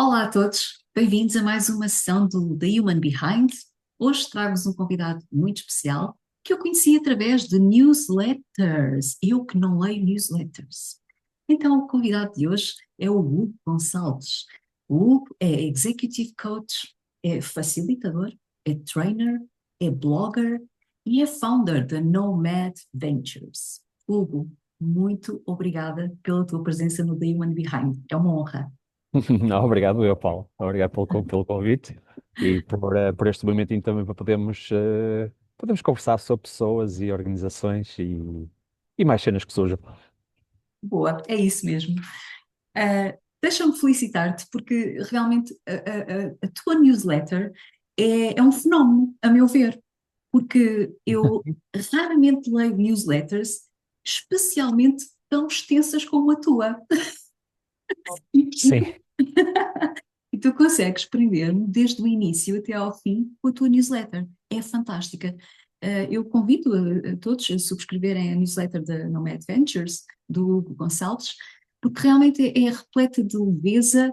Olá a todos, bem-vindos a mais uma sessão do The Human Behind. Hoje trago-vos um convidado muito especial que eu conheci através de newsletters. Eu que não leio newsletters. Então, o convidado de hoje é o Hugo Gonçalves. O Hugo é Executive Coach, é facilitador, é trainer, é blogger e é founder da Nomad Ventures. Hugo, muito obrigada pela tua presença no The Human Behind. É uma honra. Não, obrigado, eu, Paulo. Obrigado pelo convite e por este momentinho também para podermos conversar sobre pessoas e organizações e mais cenas que surjam. Boa, é isso mesmo. Deixa-me felicitar-te porque realmente a tua newsletter é um fenómeno, a meu ver, porque eu raramente leio newsletters, especialmente tão extensas como a tua. E Sim. tu, e tu consegues prender-me desde o início até ao fim com a tua newsletter. É fantástica. Eu convido a todos a subscreverem a newsletter da Nomad Ventures, do Hugo Gonçalves, porque realmente é repleta de leveza,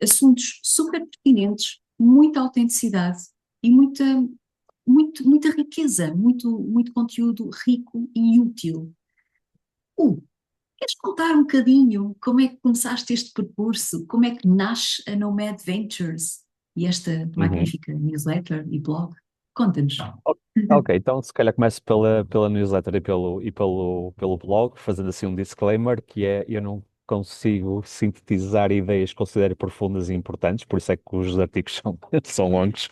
assuntos super pertinentes, muita autenticidade e muita riqueza, muito conteúdo rico e útil. Hugo, queres contar um bocadinho como é que começaste este percurso? Como é que nasce a Nomad Ventures e esta Uhum. magnífica newsletter e blog? Conta-nos. O- Ok, então se calhar começo pela newsletter e pelo blog, fazendo assim um disclaimer, que é eu não consigo sintetizar ideias que considero profundas e importantes, por isso é que os artigos são longos,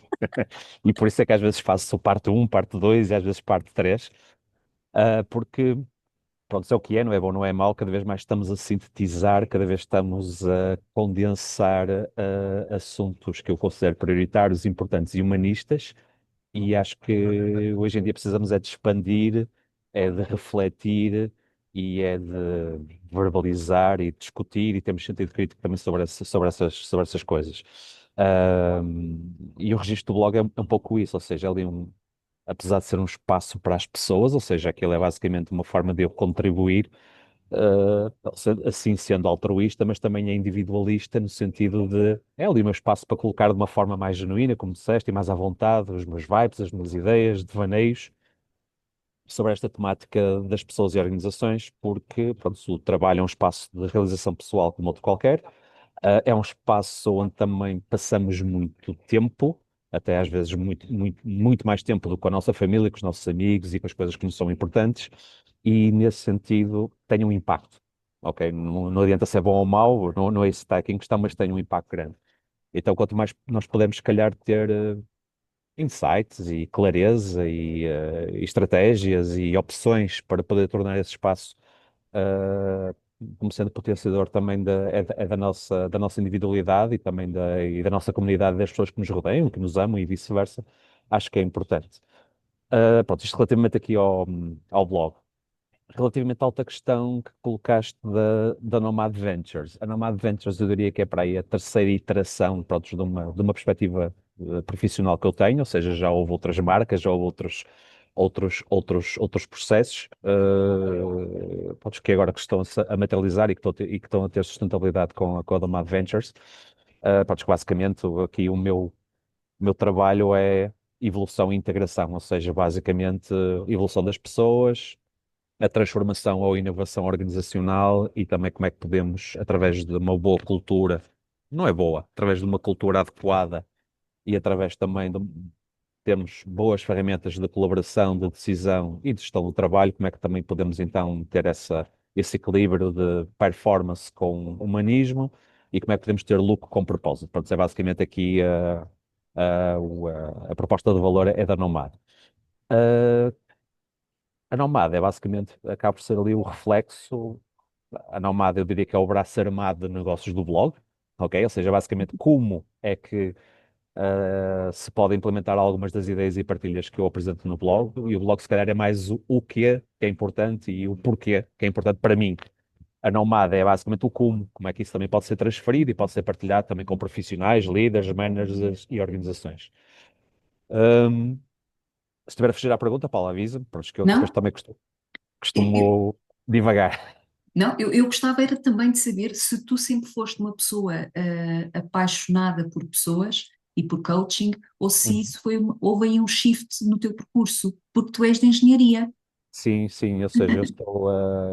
e por isso é que às vezes faço parte um, parte 2 e às vezes parte 3, porque pronto, isso é o que é, não é bom, não é mau, cada vez mais estamos a sintetizar, cada vez estamos a condensar assuntos que eu considero prioritários, importantes e humanistas, e acho que hoje em dia precisamos é de expandir, é de refletir e é de verbalizar e discutir e temos sentido crítico também sobre essas coisas. E o registro do blog é um pouco isso, ou seja, é ali apesar de ser um espaço para as pessoas, ou seja, aquilo é basicamente uma forma de eu contribuir, assim sendo altruísta, mas também é individualista no sentido de é ali o meu espaço para colocar de uma forma mais genuína, como disseste, e mais à vontade, os meus vibes, as minhas ideias, devaneios sobre esta temática das pessoas e organizações, porque pronto, o trabalho é um espaço de realização pessoal como outro qualquer, é um espaço onde também passamos muito tempo, até às vezes muito mais tempo do que com a nossa família, com os nossos amigos e com as coisas que nos são importantes, e nesse sentido tem um impacto. Ok, não adianta ser bom ou mau, não é esse que está aqui em questão, mas tem um impacto grande. Então, quanto mais nós podemos, se calhar, ter insights e clareza e estratégias e opções para poder tornar esse espaço uh, como sendo potenciador também da nossa individualidade e também da nossa comunidade, das pessoas que nos rodeiam, que nos amam e vice-versa, acho que é importante. Pronto, isto relativamente aqui ao blog. Relativamente à outra questão que colocaste da Nomad Ventures. A Nomad Ventures eu diria que é para aí a terceira iteração, pronto, de uma perspectiva profissional que eu tenho, ou seja, já houve outras marcas, já houve outros processos, pronto, que agora que estão a materializar e que estão a ter sustentabilidade com a Nomad Ventures. Pronto, que basicamente aqui o meu trabalho é evolução e integração, ou seja, basicamente evolução das pessoas, a transformação ou inovação organizacional e também como é que podemos, através de uma boa cultura, não é boa, através de uma cultura adequada e através também de termos boas ferramentas de colaboração, de decisão e de gestão do trabalho, como é que também podemos então ter esse equilíbrio de performance com humanismo e como é que podemos ter lucro com propósito. Pronto, é basicamente aqui a proposta de valor é da Nomad. Uh, a Nomad é basicamente, acaba por ser ali o reflexo. A Nomad, eu diria que é o braço armado de negócios do blog, ok? Ou seja, basicamente como é que se pode implementar algumas das ideias e partilhas que eu apresento no blog, e o blog se calhar é mais o quê que é importante e o porquê que é importante para mim. A Nomad é basicamente o como é que isso também pode ser transferido e pode ser partilhado também com profissionais, líderes, managers e organizações. Ahm, Se estiver a fugir à pergunta, Paulo, avisa-me, pronto, que eu depois Não? também costumo divagar. Não, eu gostava era também de saber se tu sempre foste uma pessoa apaixonada por pessoas e por coaching, ou se Uhum. isso foi houve aí um shift no teu percurso, porque tu és de engenharia. Sim, sim, ou seja,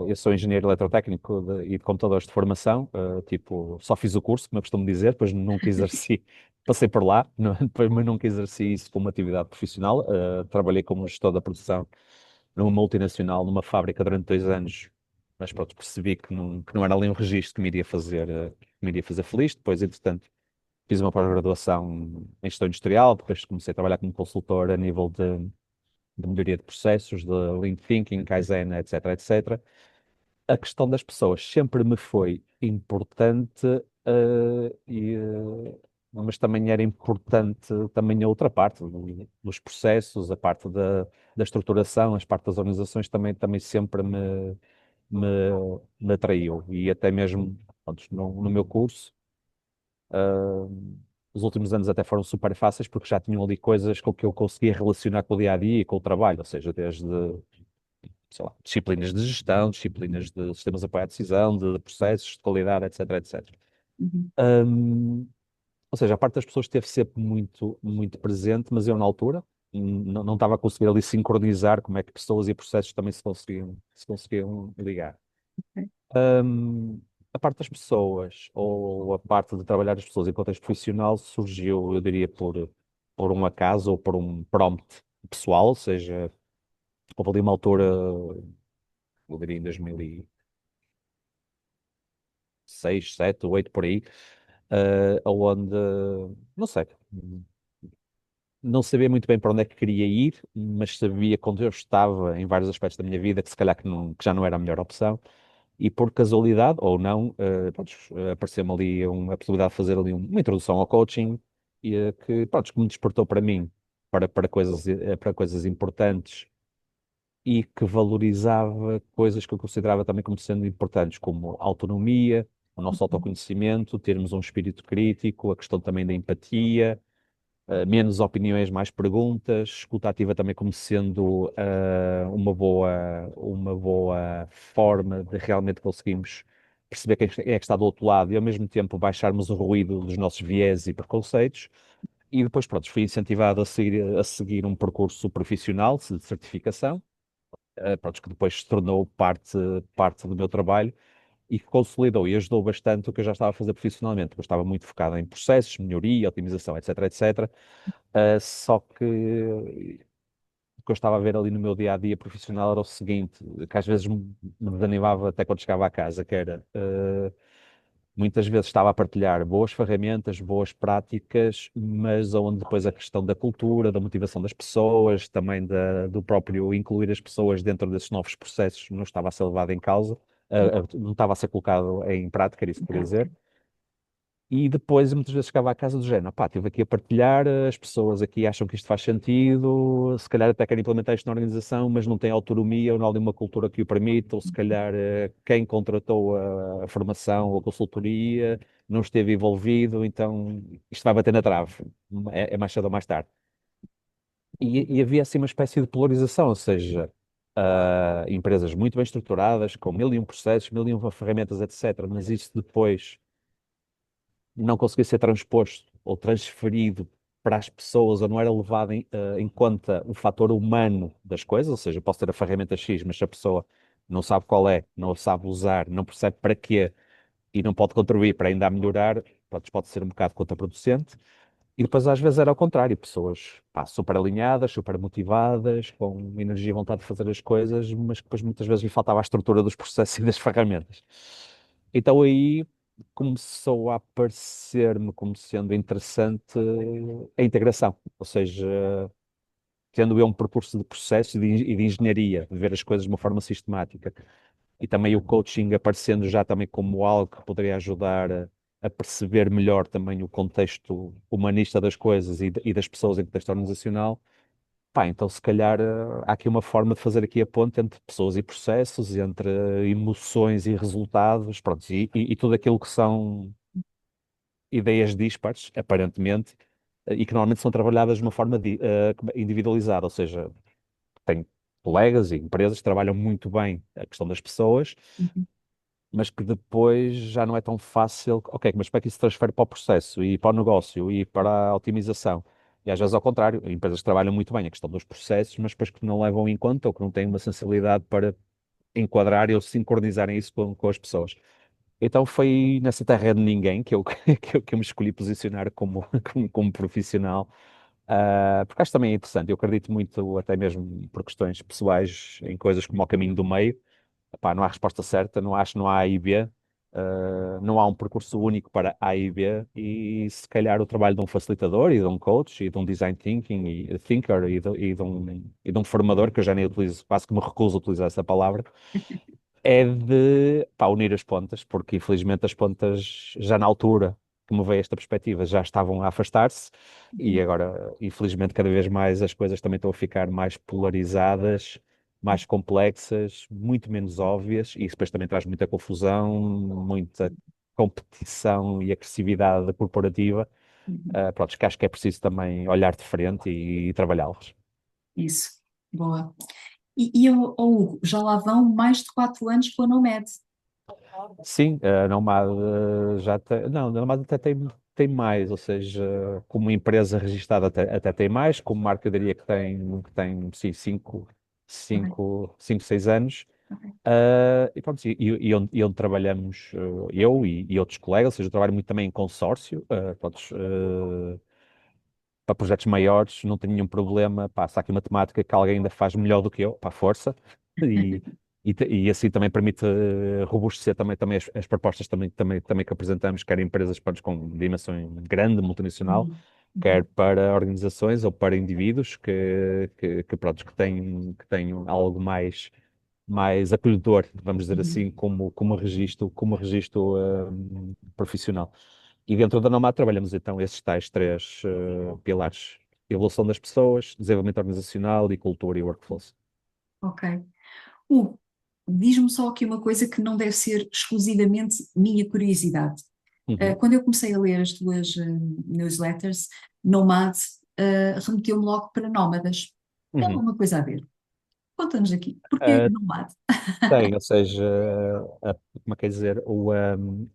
eu sou engenheiro eletrotécnico e de computadores de formação, tipo, só fiz o curso, como eu costumo dizer, depois nunca exerci, passei por lá, depois, mas nunca exerci isso como atividade profissional. Trabalhei como gestor da produção numa multinacional, numa fábrica durante 2 anos, mas pronto, percebi que não era ali um registro que me iria fazer feliz. Depois, entretanto, fiz uma pós-graduação em gestão industrial, depois comecei a trabalhar como consultor a nível de melhoria de processos, de Lean Thinking, Kaizen, etc, etc. A questão das pessoas sempre me foi importante, mas também era importante também a outra parte, dos processos, a parte da estruturação, as partes das organizações também sempre me, me atraiu. E até mesmo, pronto, no meu curso, ah, os últimos anos até foram super fáceis porque já tinham ali coisas com que eu conseguia relacionar com o dia a dia e com o trabalho, ou seja, desde, sei lá, disciplinas de gestão, disciplinas de sistemas de apoio à decisão, de processos, de qualidade, etc, etc. Uhum, Hum, ou seja, a parte das pessoas esteve sempre muito, muito presente, mas eu na altura não estava a conseguir ali sincronizar como é que pessoas e processos também se conseguiam ligar. ok. Hum, a parte das pessoas, ou a parte de trabalhar as pessoas em contexto profissional, surgiu, eu diria, por um acaso ou por um prompt pessoal, ou seja, houve ali uma altura, eu diria em 2006, 7, 8, por aí, onde, não sei, não sabia muito bem para onde é que queria ir, mas sabia quando eu estava em vários aspectos da minha vida que se calhar que já não era a melhor opção. E por casualidade, ou não, pronto, apareceu-me ali a possibilidade de fazer ali uma introdução ao coaching e pronto, que me despertou para mim, para coisas importantes e que valorizava coisas que eu considerava também como sendo importantes, como autonomia, o nosso Uhum, autoconhecimento, termos um espírito crítico, a questão também da empatia, menos opiniões, mais perguntas, escuta ativa também como sendo uma boa forma de realmente conseguirmos perceber quem é que está do outro lado e ao mesmo tempo baixarmos o ruído dos nossos viés e preconceitos. E depois, pronto, fui incentivado a seguir um percurso profissional de certificação, pronto, que depois se tornou parte do meu trabalho e que consolidou e ajudou bastante o que eu já estava a fazer profissionalmente, porque eu estava muito focado em processos, melhoria, otimização, etc, etc. Só que o que eu estava a ver ali no meu dia a dia profissional era o seguinte, que às vezes me desanimava até quando chegava a casa, que era muitas vezes estava a partilhar boas ferramentas, boas práticas, mas onde depois a questão da cultura, da motivação das pessoas, também do próprio incluir as pessoas dentro desses novos processos não estava a ser levado em causa, não estava a ser colocado em prática, era isso que queria dizer. E depois, muitas vezes, chegava à casa do género, pá, estive aqui a partilhar, as pessoas aqui acham que isto faz sentido, se calhar até querem implementar isto na organização, mas não têm autonomia ou não há ali uma cultura que o permita, ou se calhar quem contratou a formação ou a consultoria não esteve envolvido, então isto vai bater na trave, é mais cedo ou mais tarde. E havia assim uma espécie de polarização, ou seja, empresas muito bem estruturadas, com mil e um processos, mil e uma ferramentas, etc., mas isso depois não conseguia ser transposto ou transferido para as pessoas ou não era levado em conta o fator humano das coisas, ou seja, eu posso ter a ferramenta X, mas se a pessoa não sabe qual é, não a sabe usar, não percebe para quê e não pode contribuir para ainda a melhorar, pode ser um bocado contraproducente. E depois às vezes era ao contrário, pessoas pá, super alinhadas, super motivadas, com energia e vontade de fazer as coisas, mas que depois muitas vezes lhe faltava a estrutura dos processos e das ferramentas. Então aí começou a aparecer-me como sendo interessante a integração, ou seja, tendo eu um percurso de processo e de engenharia, de ver as coisas de uma forma sistemática, e também o coaching aparecendo já também como algo que poderia ajudar a perceber melhor também o contexto humanista das coisas e das pessoas em contexto organizacional. Pá, então se calhar há aqui uma forma de fazer aqui a ponte entre pessoas e processos, entre emoções e resultados, pronto, e tudo aquilo que são ideias dispares, aparentemente, e que normalmente são trabalhadas de uma forma individualizada, ou seja, tenho colegas e empresas que trabalham muito bem a questão das pessoas, uhum, mas que depois já não é tão fácil. Ok, mas como é que isso se transfere para o processo e para o negócio e para a otimização? E às vezes ao contrário, empresas que trabalham muito bem a questão dos processos, mas depois que não levam em conta ou que não têm uma sensibilidade para enquadrar ou sincronizarem isso com as pessoas. Então foi nessa terra de ninguém que eu, que eu me escolhi posicionar como profissional, porque acho também interessante. Eu acredito muito, até mesmo por questões pessoais, em coisas como o caminho do meio. Epá, não há resposta certa, não acho, não há A e B, não há um percurso único para A e B, e se calhar o trabalho de um facilitador e de um coach e de um design thinking e thinker e de um formador, que eu já nem utilizo, quase que me recuso a utilizar essa palavra, é de pá, unir as pontas, porque infelizmente as pontas já na altura que me veio esta perspectiva já estavam a afastar-se e agora infelizmente cada vez mais as coisas também estão a ficar mais polarizadas, mais complexas, muito menos óbvias e isso depois também traz muita confusão, muita competição e agressividade corporativa. Uhum. Pronto, que acho que é preciso também olhar de frente e trabalhá-los. Isso, boa. Ó, Hugo, já lá vão mais de 4 anos com a Nomad. Sim, a Nomad já tem. Não, a Nomad até tem mais, ou seja, como empresa registada até tem mais, como marca eu diria que tem sim, Ok, 6 anos. ok. E pronto, e onde trabalhamos eu e outros colegas, ou seja, eu trabalho muito também em consórcio, pronto, para projetos maiores, não tenho nenhum problema. Pá, se há aqui uma temática que alguém ainda faz melhor do que eu, para força, e, e assim também permite robustecer também as propostas também que apresentamos, quer empresas com dimensão grande, multinacional, Uhum, quer uhum, para organizações ou para indivíduos pronto, que têm algo mais acolhedor, vamos dizer uhum. assim, como registro profissional. E dentro da Nomad trabalhamos então esses tais três pilares: evolução das pessoas, desenvolvimento organizacional e cultura e workflows. Ok. Hugo, diz-me só aqui uma coisa que não deve ser exclusivamente minha curiosidade. Uhum. Quando eu comecei a ler as tuas newsletters, Nomad, remeteu-me logo para nómadas. Tem Uhum. alguma coisa a ver? Conta-nos aqui. Porquê Uh, Nomad? Tem, ou seja, como é que é dizer,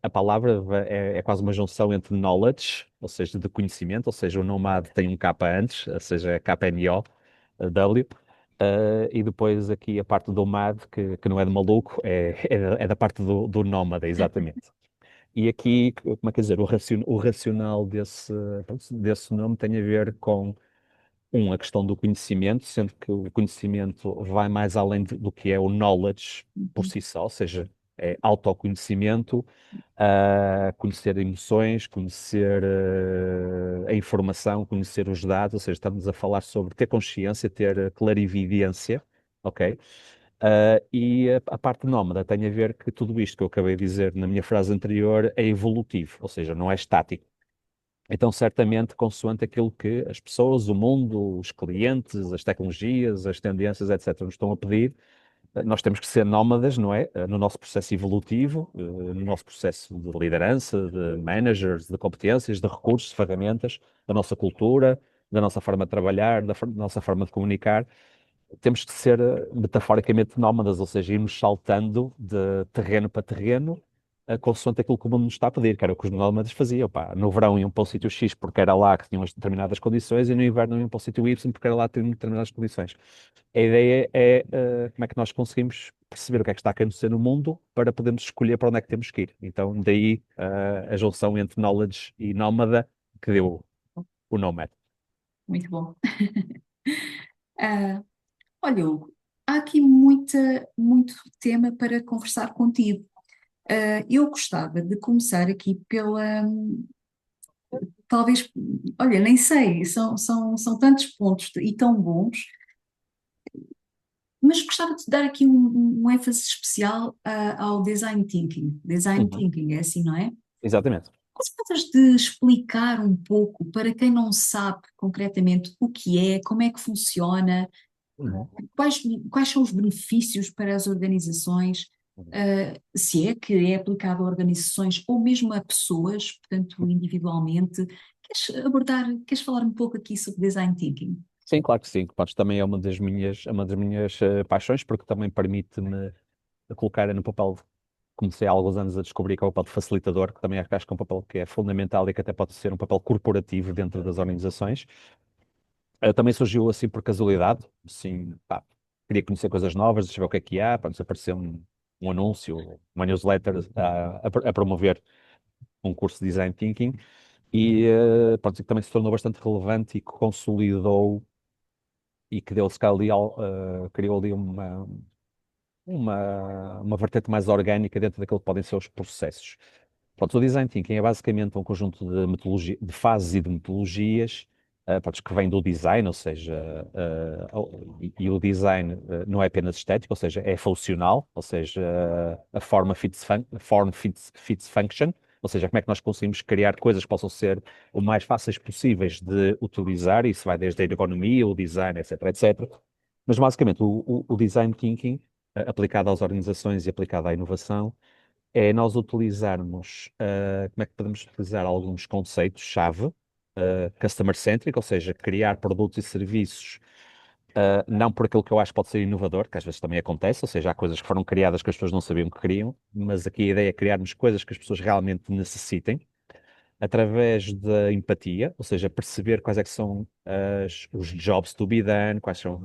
a palavra é quase uma junção entre knowledge, ou seja, de conhecimento, ou seja, o Nomad tem um K antes, ou seja, é KNO W, e depois aqui a parte do mad, que não é de maluco, é da parte do nómada, exatamente. E aqui, como é que é dizer, o racional desse nome tem a ver com a questão do conhecimento, sendo que o conhecimento vai mais além do que é o knowledge por Uhum, si só, ou seja, é autoconhecimento, conhecer emoções, conhecer a informação, conhecer os dados, ou seja, estamos a falar sobre ter consciência, ter clarividência, ok? E a parte nómada tem a ver que tudo isto que eu acabei de dizer na minha frase anterior é evolutivo, ou seja, não é estático. Então, certamente, consoante aquilo que as pessoas, o mundo, os clientes, as tecnologias, as tendências, etc., nos estão a pedir, nós temos que ser nómadas, não é? No nosso processo evolutivo, no nosso processo de liderança, de managers, de competências, de recursos, de ferramentas, da nossa cultura, da nossa forma de trabalhar, da nossa forma de comunicar. Temos que ser metaforicamente nómadas, ou seja, irmos saltando de terreno para terreno, consoante aquilo que o mundo nos está a pedir, que era o que os nómadas faziam. Pá. No verão iam para o sítio X porque era lá que tinham as determinadas condições e no inverno iam para o sítio Y porque era lá que tinham determinadas condições. A ideia é como é que nós conseguimos perceber o que é que está a acontecer no mundo para podermos escolher para onde é que temos que ir. Então, daí a junção entre knowledge e nómada que deu o Nomad. muito bom. Ah, olha, Hugo, há aqui muito tema para conversar contigo. Eu gostava de começar aqui talvez, olha, nem sei, são tantos pontos e tão bons, mas gostava de dar aqui um ênfase especial ao design thinking. Design Uhum. thinking, é assim, não é? Exatamente. Gostas de explicar um pouco para quem não sabe concretamente o que é, como é que funciona, Uhum. quais, quais são os benefícios para as organizações, Uhum. se é que é aplicado a organizações ou mesmo a pessoas, portanto, individualmente. Queres falar um pouco aqui sobre design thinking? Sim, claro que sim. Pronto, também é uma das minhas paixões, porque também permite-me colocar no papel comecei há alguns anos a descobrir que é o papel de facilitador, que também acho que é um papel que é fundamental e que até pode ser um papel corporativo dentro das organizações. Também surgiu assim por casualidade, assim, pá, queria conhecer coisas novas, deixa eu ver o que há, pronto, apareceu um anúncio, uma newsletter a promover um curso de Design Thinking e pronto, que também se tornou bastante relevante e que consolidou e que deu-se cá ali, criou ali uma vertente mais orgânica dentro daquilo que podem ser os processos. Pronto, o design thinking é basicamente um conjunto de de fases e de metodologias, pronto, que vem do design, ou seja, e o design não é apenas estético, ou seja, é funcional, ou seja, a form fits function, ou seja, como é que nós conseguimos criar coisas que possam ser o mais fáceis possíveis de utilizar, isso vai desde a ergonomia, o design, etc, etc. Mas basicamente o design thinking, aplicado às organizações e aplicado à inovação, é nós utilizarmos, como é que podemos utilizar alguns conceitos-chave, customer-centric, ou seja, criar produtos e serviços, não por aquilo que eu acho que pode ser inovador, que às vezes também acontece, ou seja, há coisas que foram criadas que as pessoas não sabiam que queriam, mas aqui a ideia é criarmos coisas que as pessoas realmente necessitem, através da empatia, ou seja, perceber quais é que são os jobs to be done,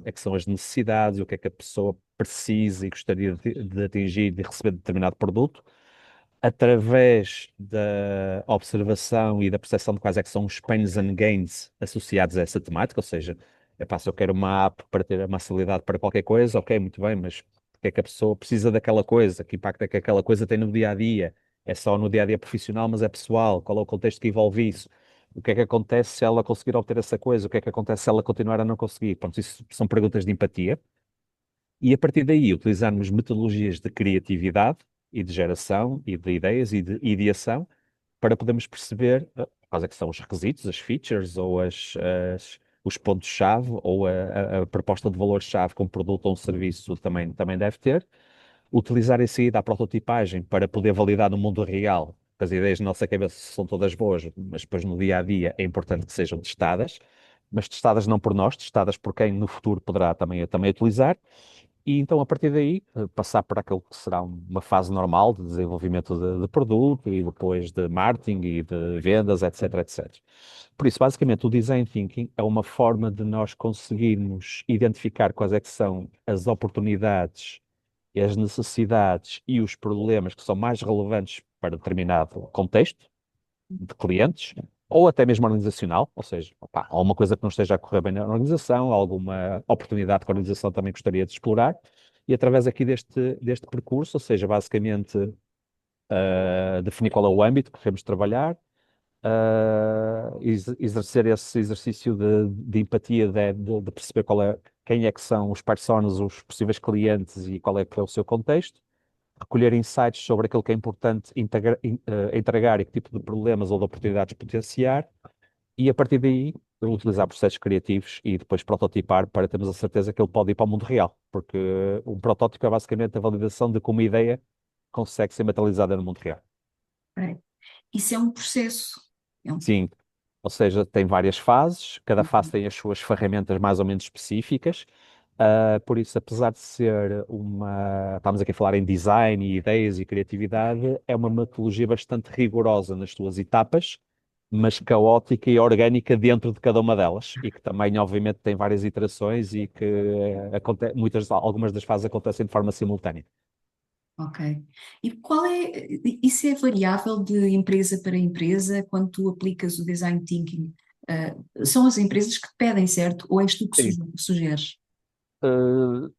é que são as necessidades, o que é que a pessoa precisa e gostaria de atingir e receber determinado produto, através da observação e da percepção de quais é que são os pains and gains associados a essa temática, ou seja, se eu quero uma app para ter uma acessibilidade para qualquer coisa, ok, muito bem, mas o que é que a pessoa precisa daquela coisa? Que impacto é que aquela coisa tem no dia a dia? É só no dia a dia profissional, mas é pessoal? Qual é o contexto que envolve isso? O que é que acontece se ela conseguir obter essa coisa? O que é que acontece se ela continuar a não conseguir? Pronto, isso são perguntas de empatia. E a partir daí, utilizarmos metodologias de criatividade e de geração e de ideias e de ideação para podermos perceber quais é que são os requisitos, as features ou os pontos-chave ou a proposta de valor-chave que um produto ou um serviço também deve ter. Utilizar esse aí da prototipagem para poder validar no mundo real, porque as ideias na nossa cabeça são todas boas, mas depois no dia a dia é importante que sejam testadas, mas testadas não por nós, testadas por quem no futuro poderá também utilizar. E então, a partir daí, passar por aquilo que será uma fase normal de desenvolvimento de produto e depois de marketing e de vendas, etc, etc. Por isso, basicamente, o design thinking é uma forma de nós conseguirmos identificar quais é que são as oportunidades, as necessidades e os problemas que são mais relevantes para determinado contexto de clientes, ou até mesmo organizacional, ou seja, opá, alguma coisa que não esteja a correr bem na organização, alguma oportunidade que a organização também gostaria de explorar, e através aqui deste percurso, ou seja, basicamente definir qual é o âmbito que queremos trabalhar, exercer esse exercício de empatia, de perceber quem é que são os personas, os possíveis clientes e qual é que é o seu contexto, recolher insights sobre aquilo que é importante entregar e que tipo de problemas ou de oportunidades potenciar, e a partir daí utilizar processos criativos e depois prototipar para termos a certeza que ele pode ir para o mundo real, porque um protótipo é basicamente a validação de que uma ideia consegue ser materializada no mundo real. Ok. Isso é um processo. É um... Sim, ou seja, tem várias fases, cada fase tem as suas ferramentas mais ou menos específicas. Por isso, apesar de ser estamos aqui a falar em design e ideias e criatividade, é uma metodologia bastante rigorosa nas suas etapas, mas caótica e orgânica dentro de cada uma delas, e que também, obviamente, tem várias iterações e que algumas das fases acontecem de forma simultânea. Ok. E qual é, isso é variável de empresa para empresa quando tu aplicas o design thinking? São as empresas que te pedem, certo? Ou és tu que Sim. sugeres?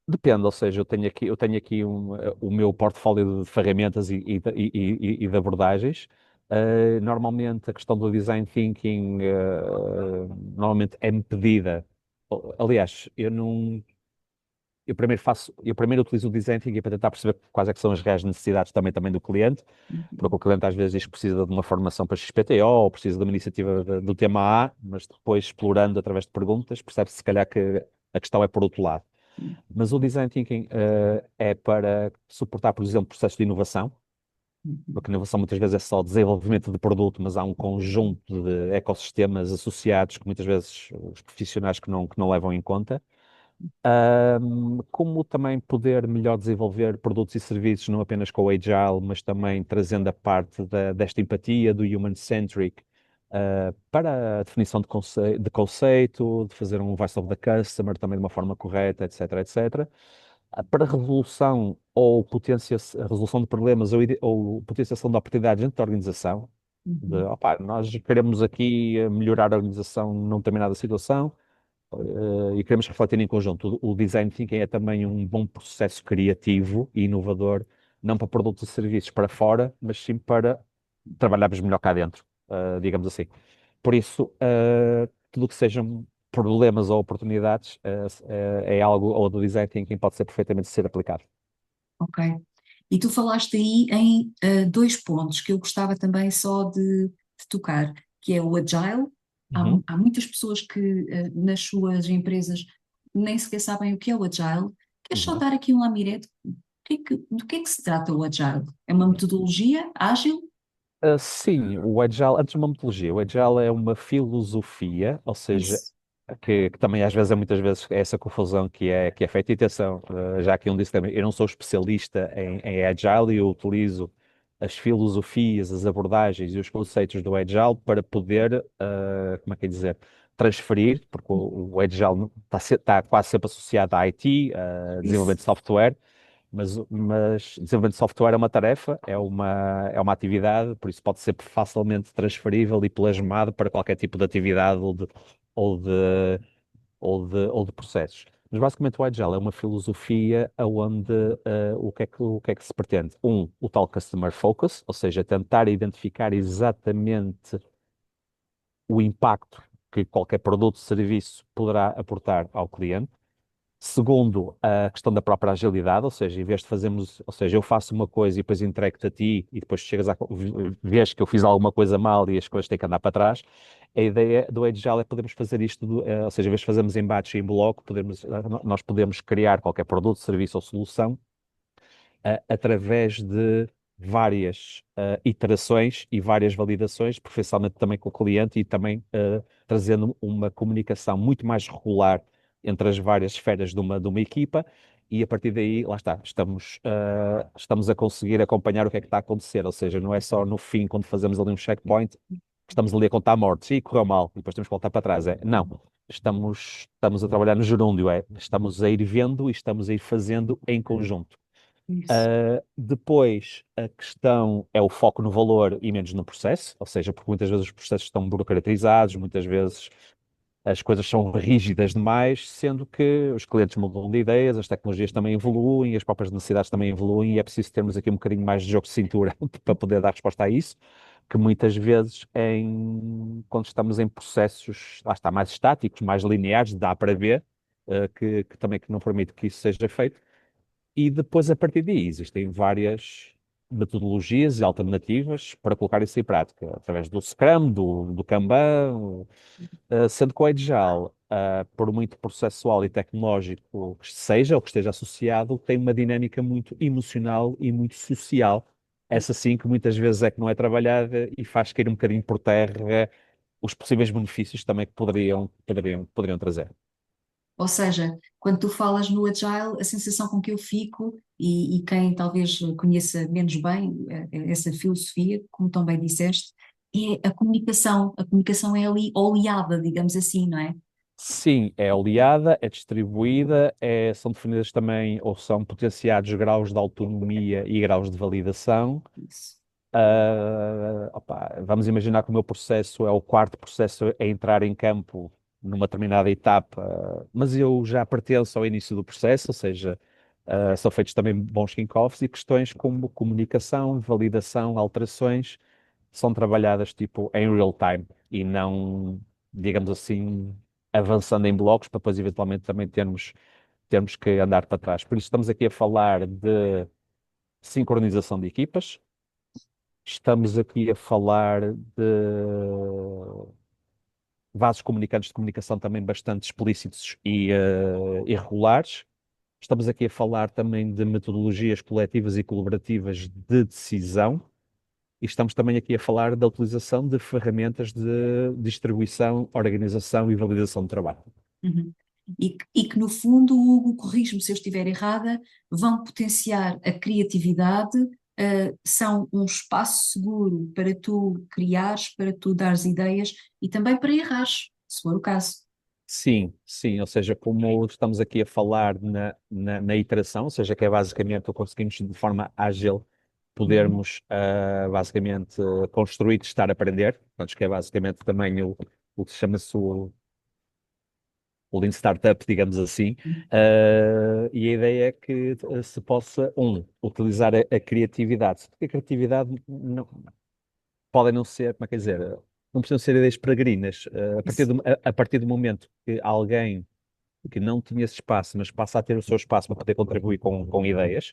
Depende, ou seja, eu tenho aqui o meu portfólio de ferramentas e de abordagens. Normalmente a questão do design thinking normalmente é-me pedida. Aliás, eu primeiro utilizo o design thinking para tentar perceber quais é que são as reais necessidades também do cliente, porque o cliente às vezes diz que precisa de uma formação para XPTO ou precisa de uma iniciativa do tema A, mas depois explorando através de perguntas percebe-se se calhar que a questão é por outro lado. Mas o design thinking é para suportar, por exemplo, processos de inovação, porque a inovação muitas vezes é só desenvolvimento de produto, mas há um conjunto de ecossistemas associados que muitas vezes os profissionais que não levam em conta. como também poder melhor desenvolver produtos e serviços, não apenas com o Agile, mas também trazendo a parte desta empatia, do human-centric, para a definição de conceito, de fazer um voice of the customer também de uma forma correta, etc, etc. Para resolução ou resolução de problemas ou potenciação de oportunidades dentro da organização, Uhum. nós queremos aqui melhorar a organização numa determinada situação, e queremos refletir em conjunto. O design thinking é também um bom processo criativo e inovador, não para produtos e serviços para fora, mas sim para trabalharmos melhor cá dentro, digamos assim. Por isso, tudo o que sejam problemas ou oportunidades, é algo, ou do design thinking pode ser perfeitamente ser aplicado. Ok. E tu falaste aí em dois pontos que eu gostava também só de tocar, que é o Agile. Uhum. Há muitas pessoas que nas suas empresas nem sequer sabem o que é o Agile. Queres só Uhum. dar aqui um lamirete? Do que é que se trata o Agile? É uma metodologia ágil? Sim, o Agile, antes de uma metodologia, o Agile é uma filosofia, ou seja, Isso. que também às vezes, muitas vezes, é essa confusão que é feita. E atenção, já que um disse também, eu não sou especialista em Agile e eu utilizo as filosofias, as abordagens e os conceitos do Agile para poder, como é que é dizer, transferir, porque o Agile está quase sempre associado à IT, a desenvolvimento Isso. de software, mas desenvolvimento de software é uma tarefa, é uma atividade, por isso pode ser facilmente transferível e plasmado para qualquer tipo de atividade ou de, ou de processos. Mas basicamente o Agile é uma filosofia onde o que é que se pretende? O tal customer focus, ou seja, tentar identificar exatamente o impacto que qualquer produto ou serviço poderá aportar ao cliente. Segundo, a questão da própria agilidade, ou seja, em vez de fazermos, ou seja, eu faço uma coisa e depois entrego-te a ti e depois vês que eu fiz alguma coisa mal e as coisas têm que andar para trás, a ideia do Agile é podermos fazer isto, ou seja, em vez de fazermos em batch e em bloco, nós podemos criar qualquer produto, serviço ou solução através de várias iterações e várias validações, preferencialmente também com o cliente e também trazendo uma comunicação muito mais regular entre as várias esferas de uma equipa. E a partir daí, lá está, estamos a conseguir acompanhar o que é que está a acontecer, ou seja, não é só no fim, quando fazemos ali um checkpoint, que estamos ali a contar mortes e correu mal, e depois temos que voltar para trás. Não, estamos a trabalhar no gerúndio, estamos a ir vendo e estamos a ir fazendo em conjunto. Isso. Depois, a questão é o foco no valor e menos no processo, ou seja, porque muitas vezes os processos estão burocratizados, muitas vezes as coisas são rígidas demais, sendo que os clientes mudam de ideias, as tecnologias também evoluem, as próprias necessidades também evoluem e é preciso termos aqui um bocadinho mais de jogo de cintura para poder dar resposta a isso, que muitas vezes, quando estamos em processos, lá está, mais estáticos, mais lineares, dá para ver, que também que não permite que isso seja feito. E depois, a partir daí, existem várias metodologias e alternativas para colocar isso em prática, através do Scrum, do Kanban, sendo que o Agile, por muito processual e tecnológico que seja, ou que esteja associado, tem uma dinâmica muito emocional e muito social. Essa sim que muitas vezes é que não é trabalhada e faz cair um bocadinho por terra os possíveis benefícios também que poderiam trazer. Ou seja, quando tu falas no Agile, a sensação com que eu fico, e quem talvez conheça menos bem essa filosofia, como tão bem disseste, é a comunicação. A comunicação é ali oleada, digamos assim, não é? Sim, é oleada, é distribuída, são definidas também, ou são potenciados graus de autonomia e graus de validação. Isso. Vamos imaginar que o meu processo é o quarto processo a entrar em campo numa determinada etapa, mas eu já pertenço ao início do processo, ou seja, são feitos também bons kick-offs e questões como comunicação, validação, alterações são trabalhadas tipo em real time e não, digamos assim, avançando em blocos para depois eventualmente também termos que andar para trás. Por isso estamos aqui a falar de sincronização de equipas, estamos aqui a falar de vasos comunicantes de comunicação também bastante explícitos e regulares. Estamos aqui a falar também de metodologias coletivas e colaborativas de decisão. E estamos também aqui a falar da utilização de ferramentas de distribuição, organização e validação de trabalho. Uhum. E que, no fundo, Hugo, corrige-me se eu estiver errada, vão potenciar a criatividade, são um espaço seguro para tu criares, para tu dares ideias e também para errares, se for o caso. Sim, sim, ou seja, como estamos aqui a falar na iteração, ou seja, que é basicamente o conseguimos de forma ágil Uhum, podermos basicamente construir, testar, aprender, portanto, que é basicamente também o que chama-se o Lean Startup, digamos assim. E a ideia é que se possa, utilizar a criatividade, porque a criatividade não, podem não ser, como é que é dizer, não precisam ser ideias peregrinas. isso. A partir do momento que alguém que não tinha esse espaço, mas passa a ter o seu espaço para poder contribuir com ideias,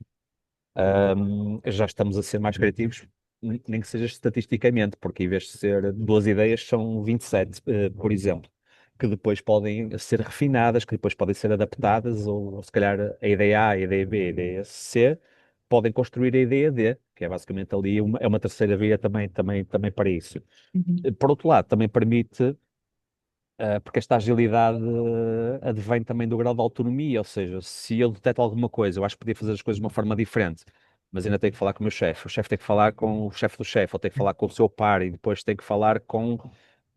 já estamos a ser mais criativos, nem que seja estatisticamente, porque em vez de ser duas ideias, são 27, por exemplo, que depois podem ser refinadas, que depois podem ser adaptadas, ou se calhar a ideia A, a ideia B, a ideia C, podem construir a ideia D, que é basicamente ali é uma terceira via também para isso. Uhum, Por outro lado, também permite porque esta agilidade advém também do grau de autonomia, ou seja, se eu detecto alguma coisa, eu acho que podia fazer as coisas de uma forma diferente, mas ainda tenho que falar com o chefe tem que falar com o chefe do chefe, ou tem que falar com o seu par, e depois tem que falar com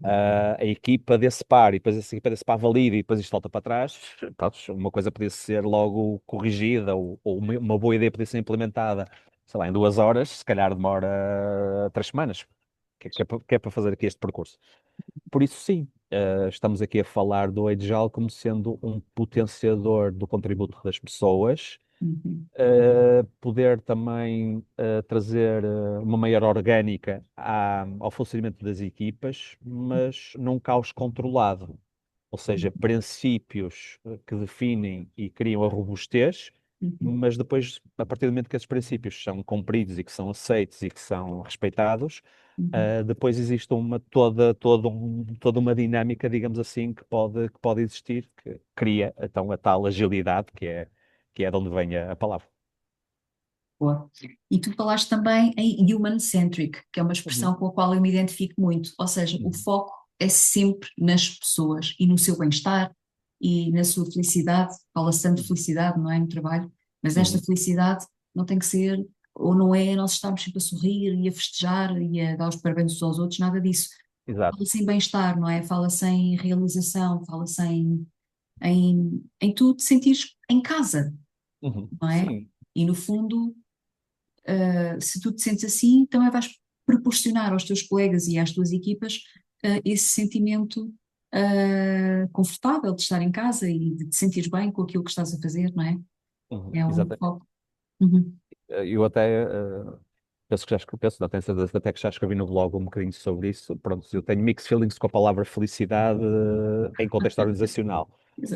a equipa desse par, e depois essa equipa desse par valida, e depois isto volta para trás. Pronto, uma coisa podia ser logo corrigida, ou uma boa ideia podia ser implementada, sei lá, em 2 horas, se calhar demora 3 semanas, que é para fazer aqui este percurso. Por isso, sim, estamos aqui a falar do Agile como sendo um potenciador do contributo das pessoas, uhum, poder também trazer uma maior orgânica ao funcionamento das equipas, mas num caos controlado. Ou seja, princípios que definem e criam a robustez, uhum, mas depois, a partir do momento que esses princípios são cumpridos e que são aceitos e que são respeitados, uhum. depois existe toda uma dinâmica, digamos assim, que pode existir, que cria então a tal agilidade, que é de onde vem a palavra. Boa. E tu falaste também em human-centric, que é uma Uhum, expressão com a qual eu me identifico muito, ou seja, o uhum, foco é sempre nas pessoas e no seu bem-estar e na sua felicidade. Fala-se tanto de felicidade, não é, no trabalho, mas esta uhum, felicidade não tem que ser, ou não é nós estarmos sempre a sorrir e a festejar e a dar os parabéns uns aos outros, nada disso. exato. Fala-se em bem-estar, não é? Fala-se em realização, fala-se em tu te sentires em casa, Uhum, não é? sim. E no fundo, se tu te sentes assim, também vais proporcionar aos teus colegas e às tuas equipas esse sentimento confortável de estar em casa e de te sentir bem com aquilo que estás a fazer, não é? É um Exato. foco. Uhum. Eu até penso que penso, não tenho certeza, até que já escrevi no blog um bocadinho sobre isso. Pronto, eu tenho mixed feelings com a palavra felicidade em contexto organizacional.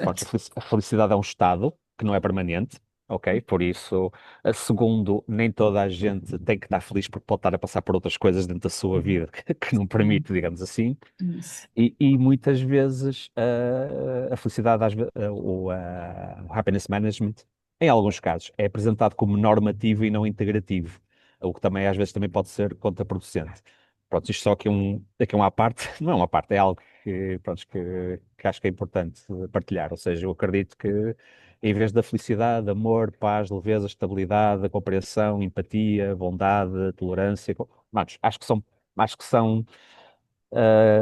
Pronto, Exato. a felicidade é um estado que não é permanente, ok? Por isso, segundo, nem toda a gente tem que estar feliz porque pode estar a passar por outras coisas dentro da sua vida que não Sim, permite, digamos assim. isso. E muitas vezes a felicidade, o happiness management, em alguns casos, é apresentado como normativo e não integrativo, o que também às vezes também pode ser contraproducente. Pronto, isto só aqui uma à parte, não é uma parte, é algo pronto, que acho que é importante partilhar. Ou seja, eu acredito que em vez da felicidade, amor, paz, leveza, estabilidade, compreensão, empatia, bondade, tolerância, manos, acho que são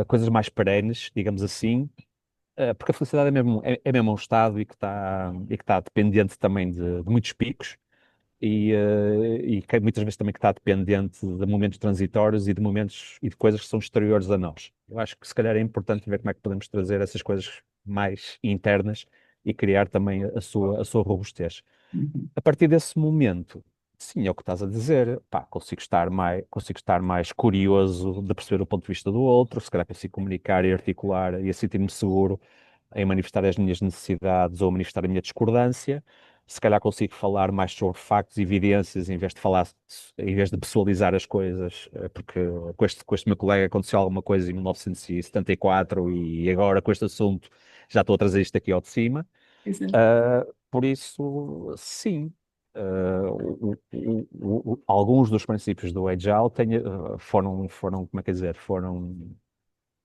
coisas mais perenes, digamos assim, porque a felicidade é mesmo um estado e que está dependente também de muitos picos e que muitas vezes também que está dependente de momentos transitórios e de momentos e de coisas que são exteriores a nós. Eu acho que se calhar é importante ver como é que podemos trazer essas coisas mais internas e criar também a sua robustez. Uhum. A partir desse momento, sim, é o que estás a dizer, pá, consigo estar mais curioso de perceber o ponto de vista do outro, se calhar consigo comunicar e articular e a sentir-me seguro em manifestar as minhas necessidades ou manifestar a minha discordância. Se calhar consigo falar mais sobre factos e evidências em vez de pessoalizar as coisas, porque com este meu colega aconteceu alguma coisa em 1974 e agora com este assunto já estou a trazer isto aqui ao de cima. Exato. Por isso, sim, alguns dos princípios do Agile foram, como é que dizer, foram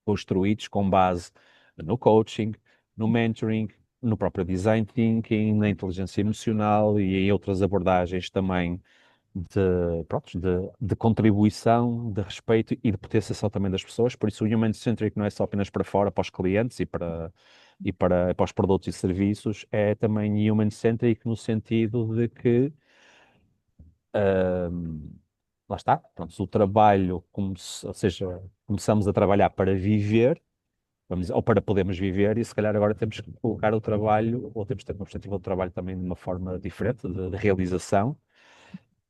construídos com base no coaching, no mentoring, no próprio design thinking, na inteligência emocional e em outras abordagens também pronto, de contribuição, de respeito e de potenciação também das pessoas. Por isso, o human-centric não é só apenas para fora, para os clientes e para os produtos e serviços, é também human-centric no sentido de que, lá está, pronto, o trabalho, ou seja, começamos a trabalhar para viver, ou para podermos viver, e se calhar agora temos que colocar o trabalho, ou temos que ter uma perspectiva do trabalho também de uma forma diferente, de realização,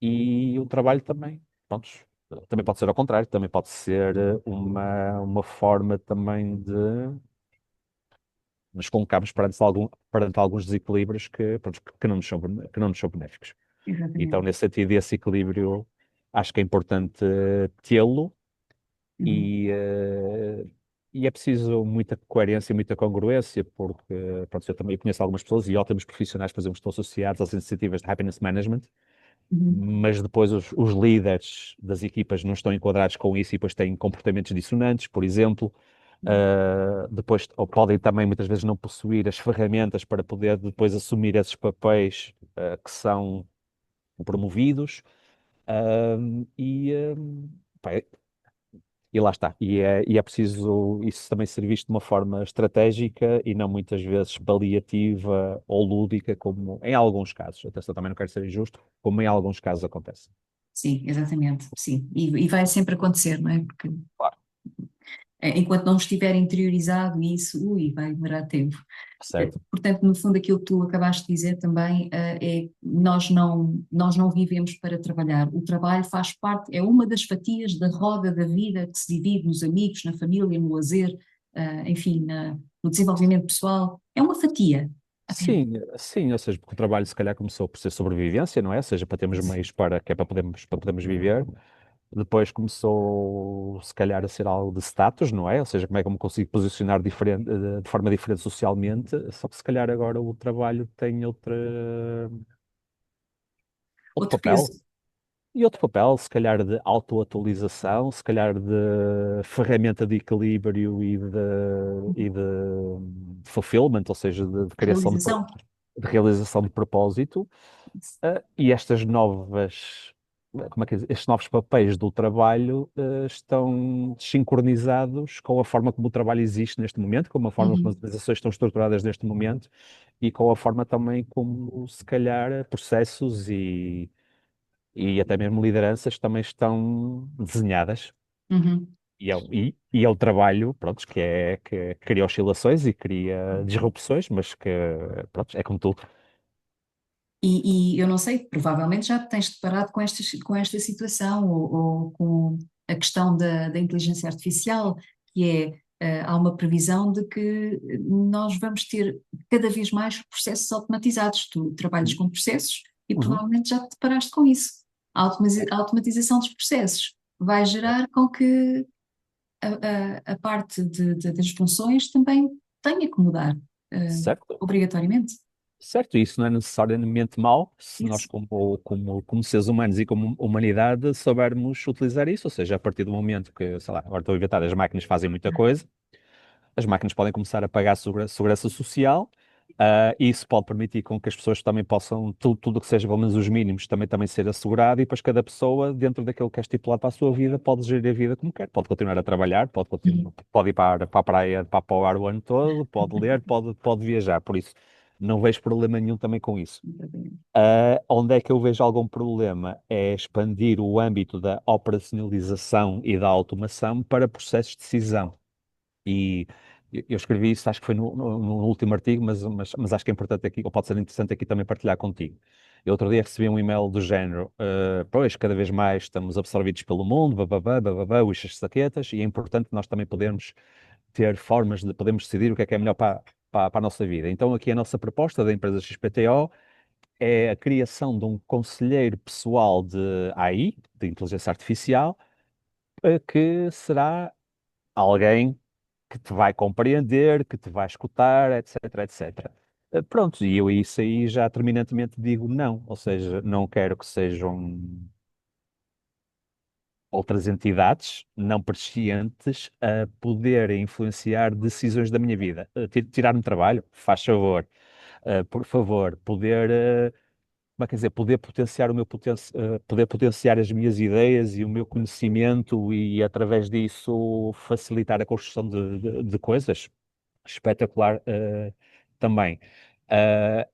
e o trabalho também, prontos, também pode ser ao contrário, também pode ser uma forma também de nos colocarmos perante alguns desequilíbrios pronto, que não nos são benéficos. Então, Exatamente. nesse sentido, esse equilíbrio acho que é importante tê-lo Uhum. e é preciso muita coerência e muita congruência, porque pronto, eu também conheço algumas pessoas e ótimos profissionais, por exemplo, que estão associados às iniciativas de happiness management, Uhum. mas depois os líderes das equipas não estão enquadrados com isso e depois têm comportamentos dissonantes, por exemplo. Depois, ou podem também muitas vezes não possuir as ferramentas para poder depois assumir esses papéis que são promovidos. Pá, e lá está. E é preciso isso também ser visto de uma forma estratégica e não muitas vezes paliativa ou lúdica, como em alguns casos. Atenção, também não quero ser injusto, como em alguns casos acontece. Sim, exatamente, sim. E vai sempre acontecer, não é? Porque Claro. enquanto não estiver interiorizado isso, ui, vai demorar tempo. Certo? Portanto, no fundo, aquilo que tu acabaste de dizer também é nós não vivemos para trabalhar. O trabalho faz parte, é uma das fatias da roda da vida que se divide nos amigos, na família, no lazer, enfim, no desenvolvimento pessoal. É uma fatia apenas. Sim, sim, ou seja, porque o trabalho se calhar começou por ser sobrevivência, não é? Ou seja, para termos meios que é para podermos viver. Depois começou, se calhar, a ser algo de status, não é? Ou seja, como é que eu me consigo posicionar de forma diferente socialmente, só que se calhar agora o trabalho tem outro Outro peso. papel. E outro papel, se calhar de autoatualização, se calhar de ferramenta de equilíbrio e de fulfillment, ou seja, de criação Realização. de realização de propósito. E estas novas, como é que é, estes novos papéis do trabalho, estão sincronizados com a forma como o trabalho existe neste momento, com a forma como as Uhum, organizações estão estruturadas neste momento e com a forma também como, se calhar, processos e até mesmo lideranças também estão desenhadas. uhum. E é o trabalho, pronto, que cria oscilações e cria disrupções, mas que, pronto, é como tudo. E eu não sei, provavelmente já te tens deparado com esta situação ou com a questão da inteligência artificial, que há uma previsão de que nós vamos ter cada vez mais processos automatizados. Tu trabalhas com processos e Uhum. provavelmente já te deparaste com isso. A automatização dos processos vai gerar com que a parte das funções também tenha que mudar, Certo? obrigatoriamente. Certo, isso não é necessariamente mau se nós, Isso. como seres humanos e como humanidade, soubermos utilizar isso. Ou seja, a partir do momento que, sei lá, agora estou a inventar, as máquinas fazem muita coisa, as máquinas podem começar a pagar segurança social, e isso pode permitir com que as pessoas também possam, tudo que seja pelo menos os mínimos, também ser assegurado, e depois cada pessoa, dentro daquilo que é estipulado para a sua vida, pode gerir a vida como quer. Pode continuar a trabalhar, pode ir para a praia, para o ar o ano todo, pode ler, pode viajar. Por isso, não vejo problema nenhum também com isso. Uhum. Onde é que eu vejo algum problema é expandir o âmbito da operacionalização e da automação para processos de decisão. E eu escrevi isso, acho que foi no último artigo, mas acho que é importante aqui, ou pode ser interessante aqui também partilhar contigo. Eu outro dia recebi um e-mail do género, pois, cada vez mais estamos absorvidos pelo mundo, bababá, bababá, uixas saquetas, e é importante nós também podermos ter formas de podermos decidir o que é melhor para a nossa vida. Então aqui a nossa proposta da empresa XPTO é a criação de um conselheiro pessoal de AI, de inteligência artificial, que será alguém que te vai compreender, que te vai escutar, etc, etc. Pronto, e eu isso aí já terminantemente digo não, ou seja, não quero que sejam outras entidades não prescientes a poderem influenciar decisões da minha vida. Tirar-me trabalho, faz favor. por favor, como é que dizer, poder potenciar poder potenciar as minhas ideias e o meu conhecimento e através disso facilitar a construção de coisas. Espetacular, também.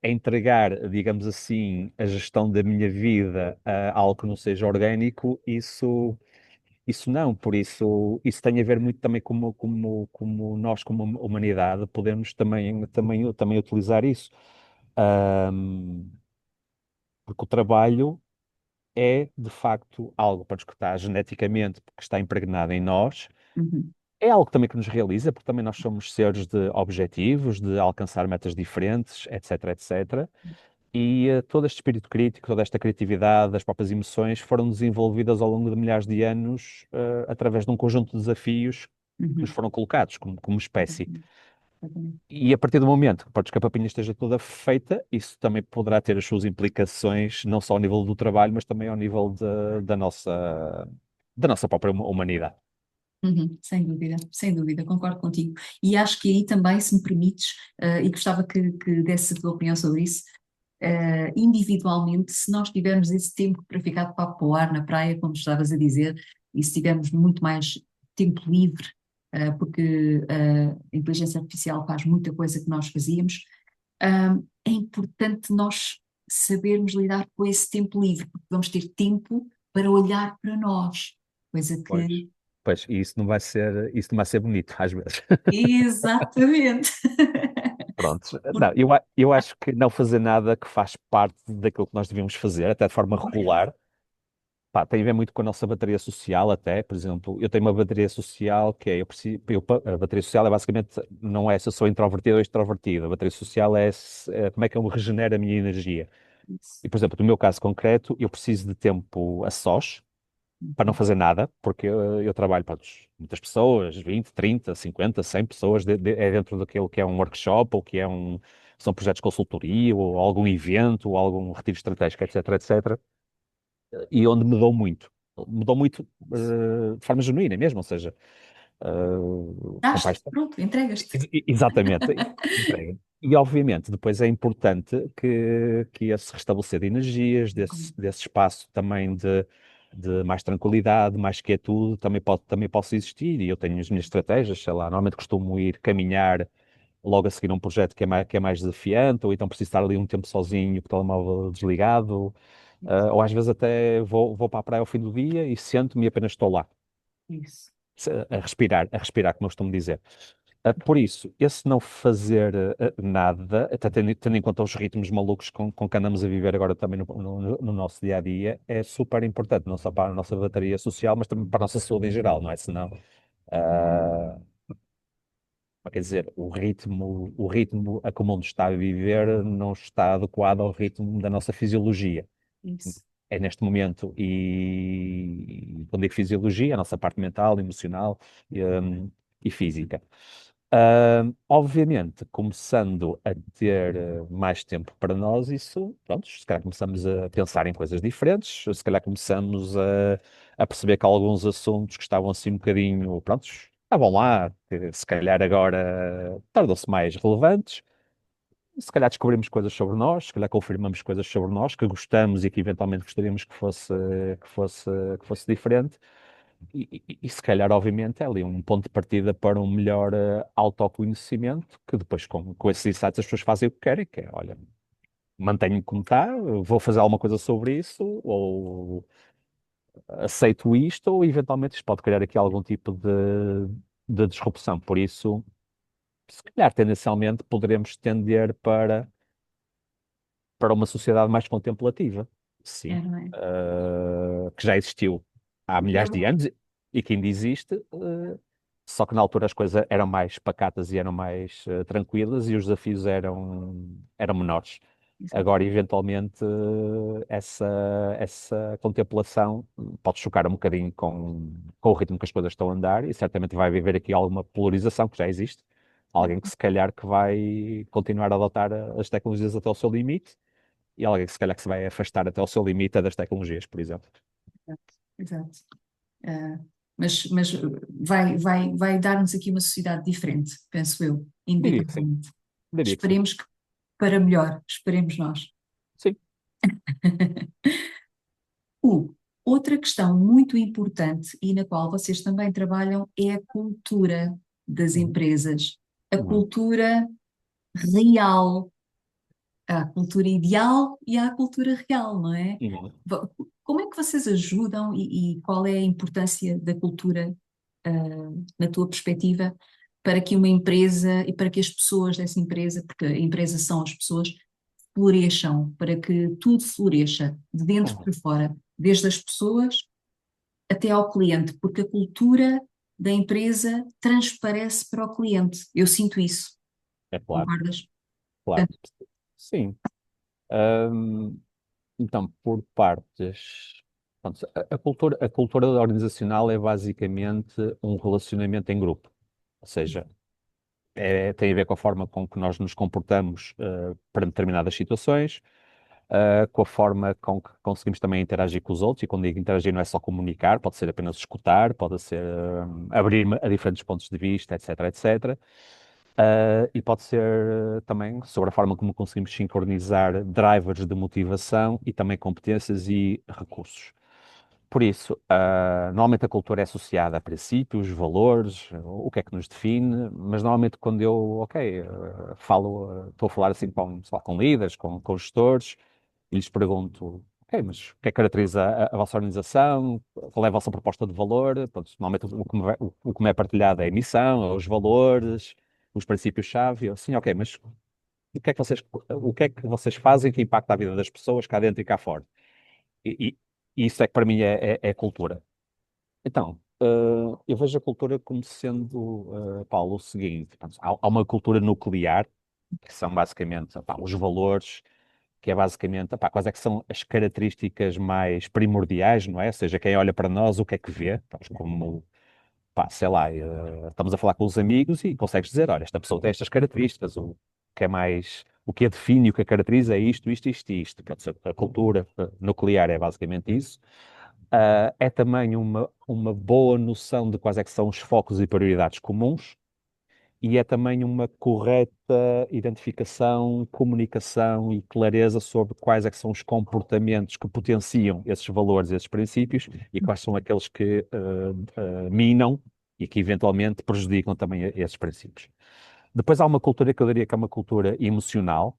Entregar, digamos assim, a gestão da minha vida a algo que não seja orgânico, isso não, por isso tem a ver muito também como nós, como humanidade, podemos também utilizar isso. Ahm, Porque o trabalho é, de facto, algo para que está geneticamente, porque está impregnado em nós. Uhum, É algo também que nos realiza, porque também nós somos seres de objetivos, de alcançar metas diferentes, etc, etc. E todo este espírito crítico, toda esta criatividade, as próprias emoções foram desenvolvidas ao longo de milhares de anos, através de um conjunto de desafios que nos uhum, foram colocados como espécie. exatamente, exatamente. E a partir do momento que a papinha esteja toda feita, isso também poderá ter as suas implicações, não só ao nível do trabalho, mas também ao nível da nossa própria humanidade. Uhum, sem dúvida, concordo contigo. E acho que aí também, se me permites, e gostava que desse a tua opinião sobre isso, individualmente, se nós tivermos esse tempo para ficar de papo ao ar na praia, como estavas a dizer, e se tivermos muito mais tempo livre, porque a inteligência artificial faz muita coisa que nós fazíamos, é importante nós sabermos lidar com esse tempo livre, porque vamos ter tempo para olhar para nós, coisa Pois. que. Pois, e isso não vai ser bonito, às vezes. Exatamente. Pronto. Não, Por- eu acho que não fazer nada que faz parte daquilo que nós devíamos fazer, até de forma regular. Pá, tem a ver muito com a nossa bateria social até, por exemplo, eu tenho uma bateria social que é, a bateria social é basicamente, não é se eu sou introvertido ou extrovertido, a bateria social é como é que eu regenero a minha energia. Isso. E, por exemplo, no meu caso concreto, eu preciso de tempo a sós, para não fazer nada, porque eu trabalho para muitas pessoas, 20, 30, 50, 100 pessoas, é dentro daquilo que é um workshop, ou que são projetos de consultoria, ou algum evento, ou algum retiro estratégico, etc, etc, e onde me dou muito, de forma genuína mesmo, ou seja, com Daste, paixão. pronto, entregas-te. Exatamente, entrega. E obviamente depois é importante que esse restabelecer de energias, desse espaço também de mais tranquilidade, mais quietude, também possa existir. E eu tenho as minhas estratégias, sei lá, normalmente costumo ir caminhar logo a seguir um projeto que é mais desafiante, ou então preciso estar ali um tempo sozinho, com o telemóvel desligado, ou às vezes até vou para a praia ao fim do dia e sento-me e apenas estou lá, Isso. a respirar, como eu costumo dizer. Por isso, esse não fazer nada, até tendo em conta os ritmos malucos com que andamos a viver agora também no nosso dia a dia, é super importante, não só para a nossa bateria social, mas também para a nossa saúde em geral, não é? Senão, ah, quer dizer, o ritmo a que o mundo está a viver não está adequado ao ritmo da nossa fisiologia. Isso. É neste momento, e quando digo fisiologia, a nossa parte mental, emocional e física. Obviamente, começando a ter mais tempo para nós, isso, pronto, se calhar começamos a pensar em coisas diferentes, se calhar começamos a perceber que alguns assuntos que estavam assim um bocadinho, prontos, estavam lá, que se calhar agora tornam-se mais relevantes. Se calhar descobrimos coisas sobre nós, se calhar confirmamos coisas sobre nós que gostamos e que eventualmente gostaríamos que fosse diferente. E se calhar, obviamente, é ali um ponto de partida para um melhor autoconhecimento, que depois, com esses insights, as pessoas fazem o que querem, que é, olha, mantenho-me como está, vou fazer alguma coisa sobre isso, ou aceito isto, ou eventualmente isto pode criar aqui algum tipo de disrupção. Por isso, se calhar, tendencialmente, poderemos tender para uma sociedade mais contemplativa. É, Sim. não é? Que já existiu há milhares de Eu, anos e que ainda existe, só que na altura as coisas eram mais pacatas e eram mais tranquilas e os desafios eram menores. exato. Agora, eventualmente, essa contemplação pode chocar um bocadinho com o ritmo que as coisas estão a andar e certamente vai haver aqui alguma polarização que já existe. Alguém que se calhar que vai continuar a adotar as tecnologias até o seu limite e alguém que se calhar que se vai afastar até o seu limite das tecnologias, por exemplo. Exato. Exato. Ah, mas vai dar-nos aqui uma sociedade diferente, penso eu, Diria que sim, inevitavelmente. diria que sim. Esperemos para melhor, esperemos nós. Sim. O, outra questão muito importante e na qual vocês também trabalham é a cultura das Uhum. empresas. A Uhum. cultura real. Há a cultura ideal e há a cultura real, não é? Uhum. Vo- Como é que vocês ajudam e qual é a importância da cultura, na tua perspectiva, para que uma empresa e para que as pessoas dessa empresa, porque a empresa são as pessoas, floresçam, para que tudo floresça, de dentro Uhum. para fora, desde as pessoas até ao cliente, porque a cultura da empresa transparece para o cliente. Eu sinto isso, É claro, concordas? claro. Portanto, Sim. Ahm, então, por partes. Pronto, a cultura organizacional é basicamente um relacionamento em grupo. Ou seja, tem a ver com a forma com que nós nos comportamos para determinadas situações, com a forma com que conseguimos também interagir com os outros. E quando digo interagir, não é só comunicar, pode ser apenas escutar, pode ser abrir-me a diferentes pontos de vista, etc, etc. E pode ser também sobre a forma como conseguimos sincronizar drivers de motivação e também competências e recursos. Por isso, normalmente a cultura é associada a princípios, valores, o que é que nos define, mas normalmente quando eu, ok, estou a falar assim sei lá, com líderes, com gestores, e lhes pergunto, ok, mas o que é que caracteriza a vossa organização? Qual é a vossa proposta de valor? Pronto, normalmente o que me é partilhado é a missão, os valores, os princípios-chave. Eu, sim, ok, mas o que é que vocês fazem que impacta a vida das pessoas cá dentro e cá fora? E isso é que para mim é cultura. Então, eu vejo a cultura como sendo, Paulo, o seguinte: portanto, há uma cultura nuclear, que são basicamente, pá, os valores, que é basicamente, pá, quais é que são as características mais primordiais, não é? Ou seja, quem olha para nós, o que é que vê? Estamos como, pá, sei lá, estamos a falar com os amigos e consegues dizer, olha, esta pessoa tem estas características, o que a define, o que a caracteriza é isto, isto, isto, e isto. Portanto, a cultura nuclear é basicamente isso. É também uma boa noção de quais é que são os focos e prioridades comuns e é também uma correta identificação, comunicação e clareza sobre quais é que são os comportamentos que potenciam esses valores, esses princípios e quais são aqueles que minam e que eventualmente prejudicam também esses princípios. Depois há uma cultura que eu diria que é uma cultura emocional,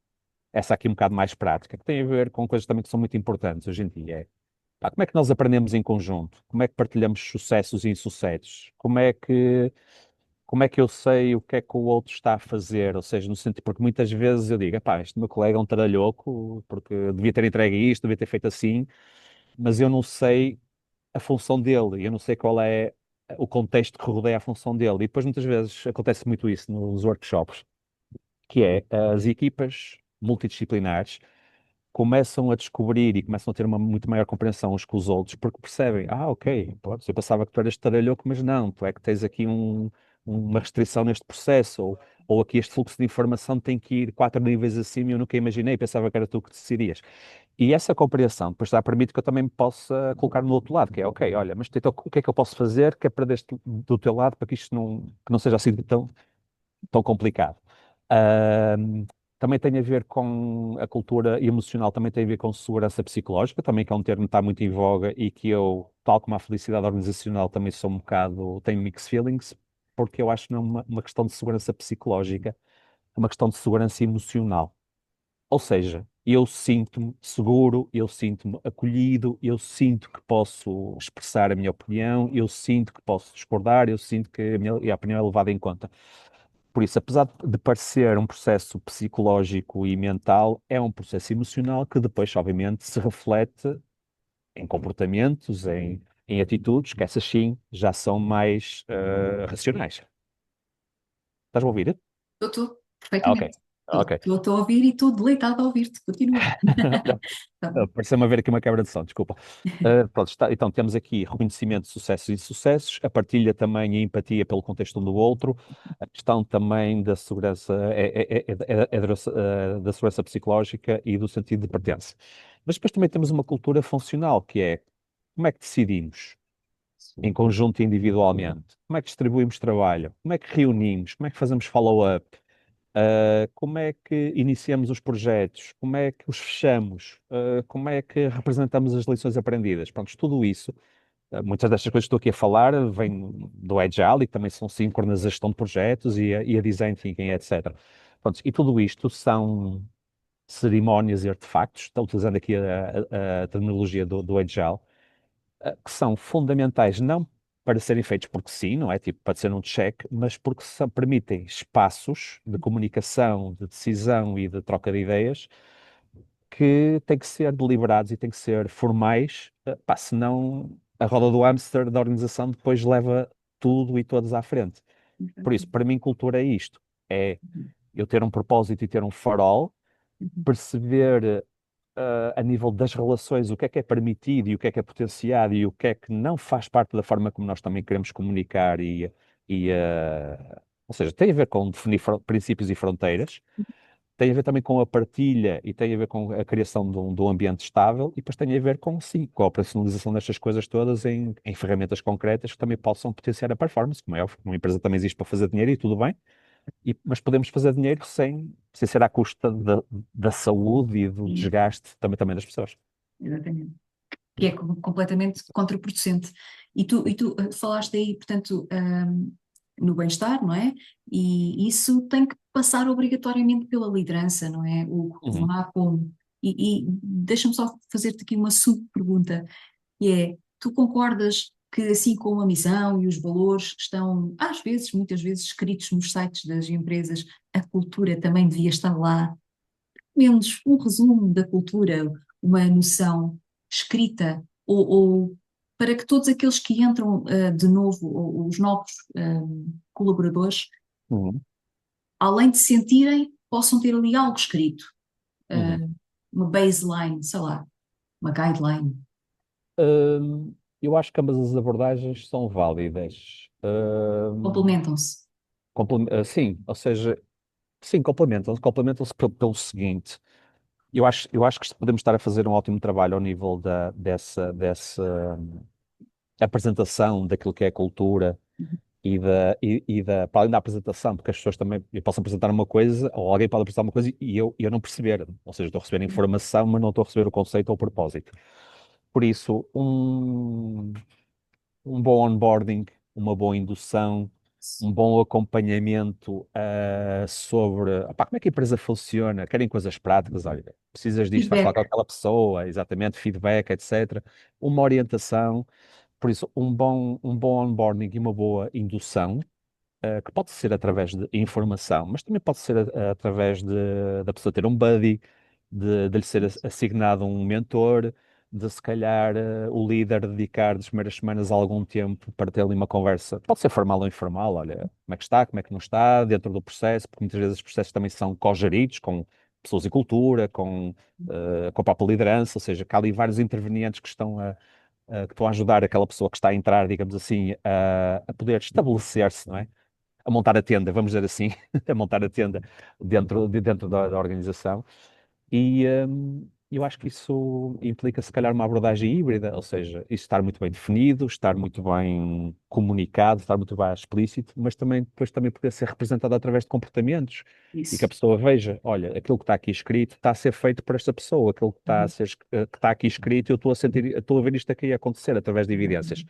essa aqui um bocado mais prática, que tem a ver com coisas também que são muito importantes hoje em dia. Pá, como é que nós aprendemos em conjunto? Como é que partilhamos sucessos e insucessos? Como é que eu sei o que é que o outro está a fazer? Ou seja, no sentido, porque muitas vezes eu digo, pá, este meu colega é um taralhoco, porque devia ter entregue isto, devia ter feito assim, mas eu não sei a função dele, eu não sei qual é o contexto que rodeia a função dele. E depois muitas vezes acontece muito isso nos workshops, que é as equipas multidisciplinares começam a descobrir e começam a ter uma muito maior compreensão uns com os outros, porque percebem, ok, pronto, eu pensava que tu eras taralhoco, mas não, tu é que tens aqui uma restrição neste processo, ou aqui este fluxo de informação tem que ir 4 níveis acima e eu nunca imaginei, pensava que era tu que decidirias. E essa compreensão depois já permite que eu também me possa colocar no outro lado, que é, ok, olha, mas então, o que é que eu posso fazer que é para deste, do teu lado para que isto que não seja assim tão complicado. Ahm, Também tem a ver com a cultura emocional, também tem a ver com segurança psicológica, também que é um termo que está muito em voga e que eu, tal como a felicidade organizacional, também sou um bocado, tenho mixed feelings, porque eu acho que não é uma questão de segurança psicológica, é uma questão de segurança emocional. Ou seja, eu sinto-me seguro, eu sinto-me acolhido, eu sinto que posso expressar a minha opinião, eu sinto que posso discordar, eu sinto que a minha opinião é levada em conta. Por isso, apesar de parecer um processo psicológico e mental, é um processo emocional que depois, obviamente, se reflete em comportamentos, em atitudes, que essas sim já são mais racionais. Estás a ouvir? Estou Ok, perfeitamente. ok. Estou a ouvir e estou deleitada a ouvir-te. Continua. Tá bom. Pareceu-me haver aqui uma quebra de som, desculpa. Pronto, então temos aqui reconhecimento de sucessos e insucessos, a partilha também e a empatia pelo contexto um do outro, a questão também da segurança, da segurança psicológica e do sentido de pertença. Mas depois também temos uma cultura funcional, que é como é que decidimos, em conjunto e individualmente, como é que distribuímos trabalho, como é que reunimos, como é que fazemos follow-up, Como é que iniciamos os projetos? Como é que os fechamos? Como é que representamos as lições aprendidas? Pronto, tudo isso, muitas destas coisas que estou aqui a falar vêm do Agile e que também são síncronas a gestão de projetos e a design thinking, etc. Pronto, e tudo isto são cerimónias e artefactos, estou utilizando aqui a terminologia do Agile, que são fundamentais não para serem feitos porque sim, não é? Tipo, para ser um check, mas porque permitem espaços de comunicação, de decisão e de troca de ideias que têm que ser deliberados e têm que ser formais, pá, senão a roda do hamster da organização depois leva tudo e todos à frente. Por isso, para mim, cultura é isto. É eu ter um propósito e ter um farol, perceber a nível das relações o que é permitido e o que é potenciado e o que é que não faz parte da forma como nós também queremos comunicar ou seja, tem a ver com definir princípios e fronteiras, tem a ver também com a partilha e tem a ver com a criação de um ambiente estável e depois tem a ver com, sim, com a operacionalização destas coisas todas em ferramentas concretas que também possam potenciar a performance, como é óbvio, uma empresa também existe para fazer dinheiro e tudo bem, mas podemos fazer dinheiro sem ser à custa da saúde e do Sim, desgaste também das pessoas. exatamente. Que é completamente contraproducente. E tu falaste aí, portanto, no bem-estar, não é? E isso tem que passar obrigatoriamente pela liderança, não é? O Uhum, não há como. E deixa-me só fazer-te aqui uma sub-pergunta, que é, tu concordas que assim como a missão e os valores estão, às vezes, muitas vezes, escritos nos sites das empresas, a cultura também devia estar lá? Menos um resumo da cultura, uma noção escrita, ou para que todos aqueles que entram de novo, ou os novos colaboradores, uhum, além de sentirem, possam ter ali algo escrito, uhum. uma baseline, sei lá, uma guideline. Eu acho que ambas as abordagens são válidas. Complementam-se. Sim, ou seja, sim, complementam-se pelo seguinte. Eu acho que podemos estar a fazer um ótimo trabalho ao nível dessa apresentação daquilo que é a cultura para além da apresentação, porque as pessoas também, eu posso apresentar uma coisa, ou alguém pode apresentar uma coisa e eu não perceber, ou seja, estou a receber informação, mas não estou a receber o conceito ou o propósito. Por isso, um bom onboarding, uma boa indução, um bom acompanhamento sobre opá, como é que a empresa funciona, querem coisas práticas, olha, precisas disto, vais falar com Feedback. aquela pessoa, exatamente, feedback, etc. Uma orientação, por isso, um bom onboarding e uma boa indução, que pode ser através de informação, mas também pode ser através da pessoa ter um buddy, de lhe ser assignado um mentor, de se calhar o líder dedicar das primeiras semanas algum tempo para ter ali uma conversa, pode ser formal ou informal, olha, como é que está, como é que não está, dentro do processo, porque muitas vezes os processos também são co-geridos com pessoas e cultura, com a própria liderança, ou seja, que há ali vários intervenientes que estão a ajudar aquela pessoa que está a entrar, digamos assim, a poder estabelecer-se, não é? A montar a tenda, vamos dizer assim, a montar a tenda dentro da organização. Eu acho que isso implica, se calhar, uma abordagem híbrida, ou seja, isso estar muito bem definido, estar muito bem comunicado, estar muito bem explícito, mas também depois também poder ser representado através de comportamentos e que a Isso. pessoa veja, olha, aquilo que está aqui escrito está a ser feito por esta pessoa, aquilo que está a Uhum. ser, que está aqui escrito, eu estou a sentir, estou a ver isto aqui acontecer através de evidências.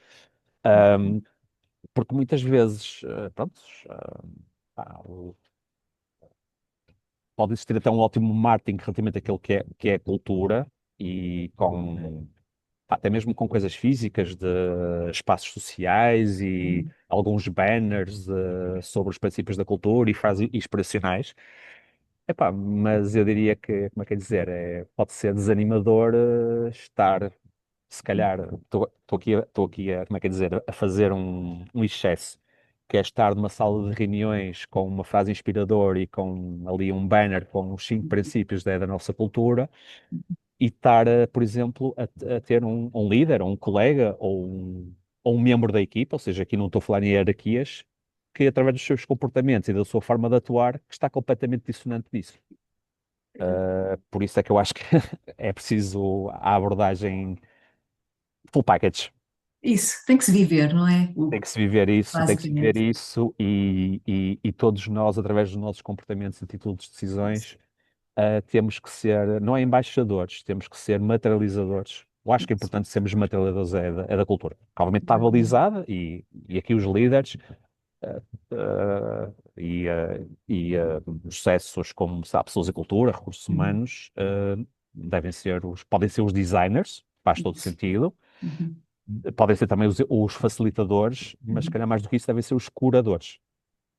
Porque muitas vezes, pronto, pá, pode existir até um ótimo marketing relativamente àquilo que é cultura e até mesmo com coisas físicas de espaços sociais e Uhum. alguns banners sobre os princípios da cultura e frases inspiracionais. Epá, mas eu diria que, como é que é dizer, pode ser desanimador estar, se calhar, estou aqui, como é que é dizer, a fazer um excesso, que é estar numa sala de reuniões com uma frase inspiradora e com ali um banner com os cinco princípios da nossa cultura e estar, por exemplo, a ter um líder, ou um colega, ou um membro da equipa, ou seja, aqui não estou a falar em hierarquias, que através dos seus comportamentos e da sua forma de atuar, que está completamente dissonante disso. Por isso é que eu acho que é preciso a abordagem full package. Isso, tem que se viver, não é? Tem que se viver isso, tem que se viver Basicamente. isso e todos nós, através dos nossos comportamentos, atitudes, Isso, decisões, temos que ser, não é embaixadores, temos que ser materializadores. Eu acho que é isso, importante sermos materializadores é da cultura. Que obviamente está exatamente. balizada e aqui os líderes os sucessos como sabe, pessoas e cultura, recursos Uhum. humanos, podem ser os designers, faz todo Isso. sentido, Uhum. podem ser também os facilitadores, mas se Uhum. calhar mais do que isso devem ser os curadores.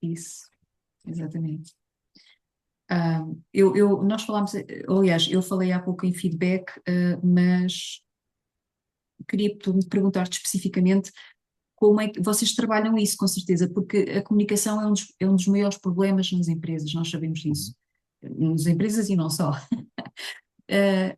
Isso, exatamente. Nós falámos, aliás, eu falei há pouco em feedback, mas queria perguntar-te especificamente como é que vocês trabalham isso, com certeza, porque a comunicação é um dos maiores problemas nas empresas, nós sabemos disso. Uhum. Nas empresas e não só.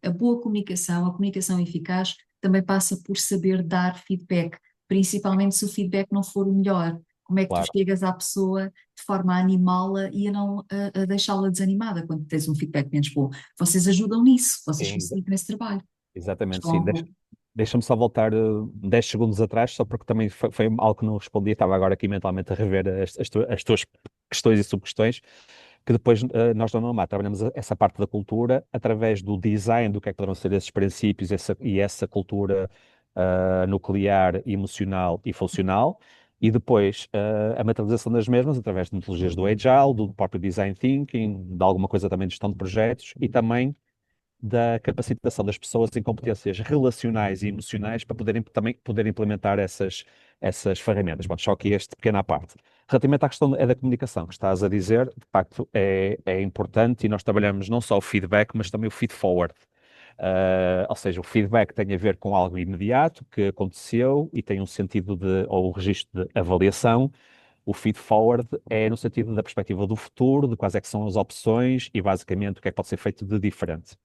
A boa comunicação, a comunicação eficaz, também passa por saber dar feedback, principalmente se o feedback não for o melhor. Como é que tu Claro. chegas à pessoa de forma a animá-la e a não a deixá-la desanimada quando tens um feedback menos bom? Vocês ajudam nisso, vocês Sim, facilitam esse trabalho. exatamente, sim. Estão, Deixa-me só voltar 10 segundos atrás, só porque também foi algo que não respondi. Estava agora aqui mentalmente a rever as tuas questões e subquestões, que depois nós da Nomad trabalhamos essa parte da cultura através do design, do que é que poderão ser esses princípios essa cultura nuclear, emocional e funcional, e depois a materialização das mesmas através de metodologias do Agile, do próprio Design Thinking, de alguma coisa também de gestão de projetos e também da capacitação das pessoas em competências relacionais e emocionais para poderem também poder implementar essas ferramentas. Bom, só aqui este pequena à parte. Relativamente à questão da comunicação que estás a dizer, de facto é importante e nós trabalhamos não só o feedback, mas também o feed forward. Ou seja, o feedback tem a ver com algo imediato que aconteceu e tem um sentido ou um registro de avaliação. O feed forward é no sentido da perspectiva do futuro, de quais é que são as opções e basicamente o que é que pode ser feito de diferente.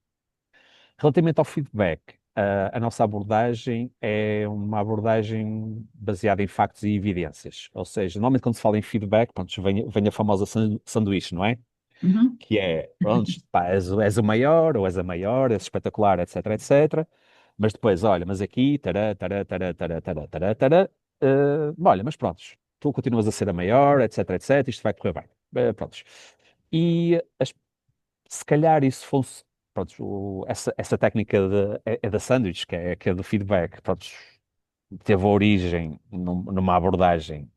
Relativamente ao feedback, a nossa abordagem é uma abordagem baseada em factos e evidências. Ou seja, normalmente quando se fala em feedback, pronto, vem a famosa sanduíche, não é? uhum, Que é, pronto, pá, és o maior ou és a maior, és espetacular, etc, etc. Mas depois, olha, mas aqui, tará, tará, tará, tará, tará, tará, tará, olha, mas pronto, tu continuas a ser a maior, etc, etc, isto vai correr bem. Prontos. E se calhar isso fosse, pronto, essa técnica é da sandwich, que é do feedback, pronto, teve origem numa abordagem,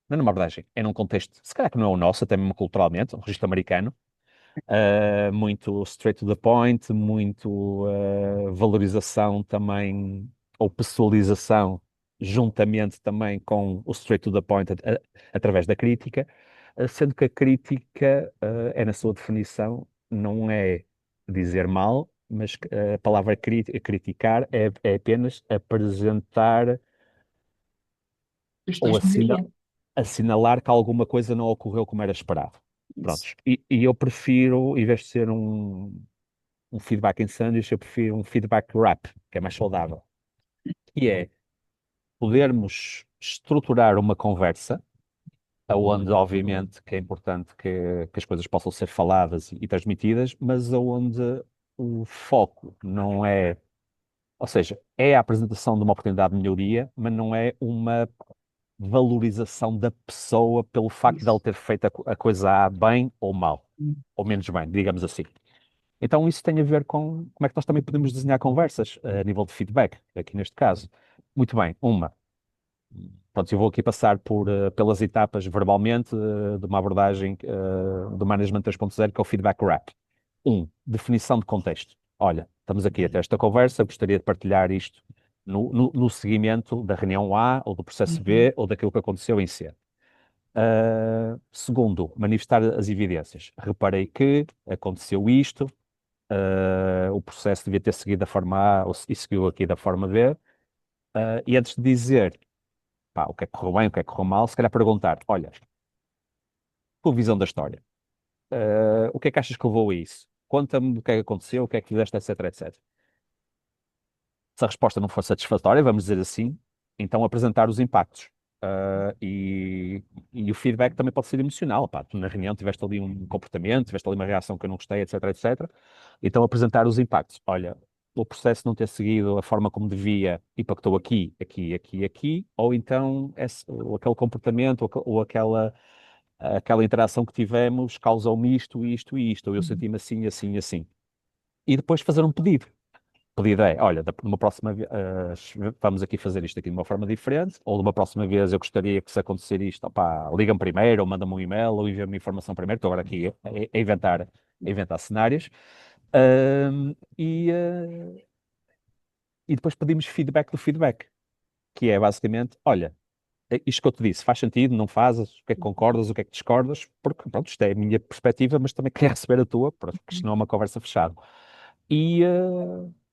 não é numa abordagem, é num contexto, se calhar que não é o nosso, até mesmo culturalmente, um registro americano, muito straight to the point, muito valorização também, ou pessoalização, juntamente também com o straight to the point através da crítica, sendo que a crítica é, na sua definição, não é dizer mal, mas a palavra criticar é apenas apresentar ou questões de melhoria. assinalar que alguma coisa não ocorreu como era esperado. Isso. Prontos. E eu prefiro, em vez de ser um feedback em sanduíche, eu prefiro um feedback wrap, que é mais saudável. E é podermos estruturar uma conversa, onde, obviamente, que é importante que as coisas possam ser faladas e transmitidas, mas onde o foco não é, ou seja, é a apresentação de uma oportunidade de melhoria, mas não é uma valorização da pessoa pelo facto de ela Isso. ter feito a coisa A bem ou mal, ou menos bem, digamos assim. Então isso tem a ver com como é que nós também podemos desenhar conversas a nível de feedback, aqui neste caso. Muito bem, pronto, eu vou aqui passar pelas etapas verbalmente de uma abordagem do Management 3.0, que é o feedback wrap. Definição de contexto. Olha, estamos aqui a ter esta conversa, gostaria de partilhar isto no seguimento da reunião A, ou do processo Uhum. B, ou daquilo que aconteceu em C. Segundo, manifestar as evidências. Reparei que aconteceu isto, o processo devia ter seguido da forma A e seguiu aqui da forma B. E antes de dizer, pá, o que é que correu bem, o que é que correu mal, se calhar perguntar, olha, tua visão da história, o que é que achas que levou a isso? Conta-me do que é que aconteceu, o que é que fizeste, etc, etc. Se a resposta não for satisfatória, vamos dizer assim, então apresentar os impactos. E o feedback também pode ser emocional. Pá, tu na reunião tiveste ali um comportamento, tiveste ali uma reação que eu não gostei, etc, etc. Então apresentar os impactos. Olha, o processo não ter seguido a forma como devia e impactou aqui, aqui, aqui, aqui, ou então ou aquele comportamento ou aquela interação que tivemos causou-me isto, isto e isto, ou eu uhum, senti-me assim, assim, assim. E depois fazer um pedido. O pedido é, olha, numa próxima vez, vamos aqui fazer isto aqui de uma forma diferente, ou de uma próxima vez eu gostaria que se acontecer isto, opá, liga-me primeiro, ou manda-me um e-mail, ou envia-me informação primeiro, estou agora aqui a inventar cenários. Ahm, e, eh, e depois pedimos feedback do feedback, que é basicamente, olha, isto que eu te disse, faz sentido, não fazes, o que é que concordas, o que é que discordas, porque, pronto, isto é a minha perspectiva, mas também queria receber a tua, porque isto não é uma conversa fechada. E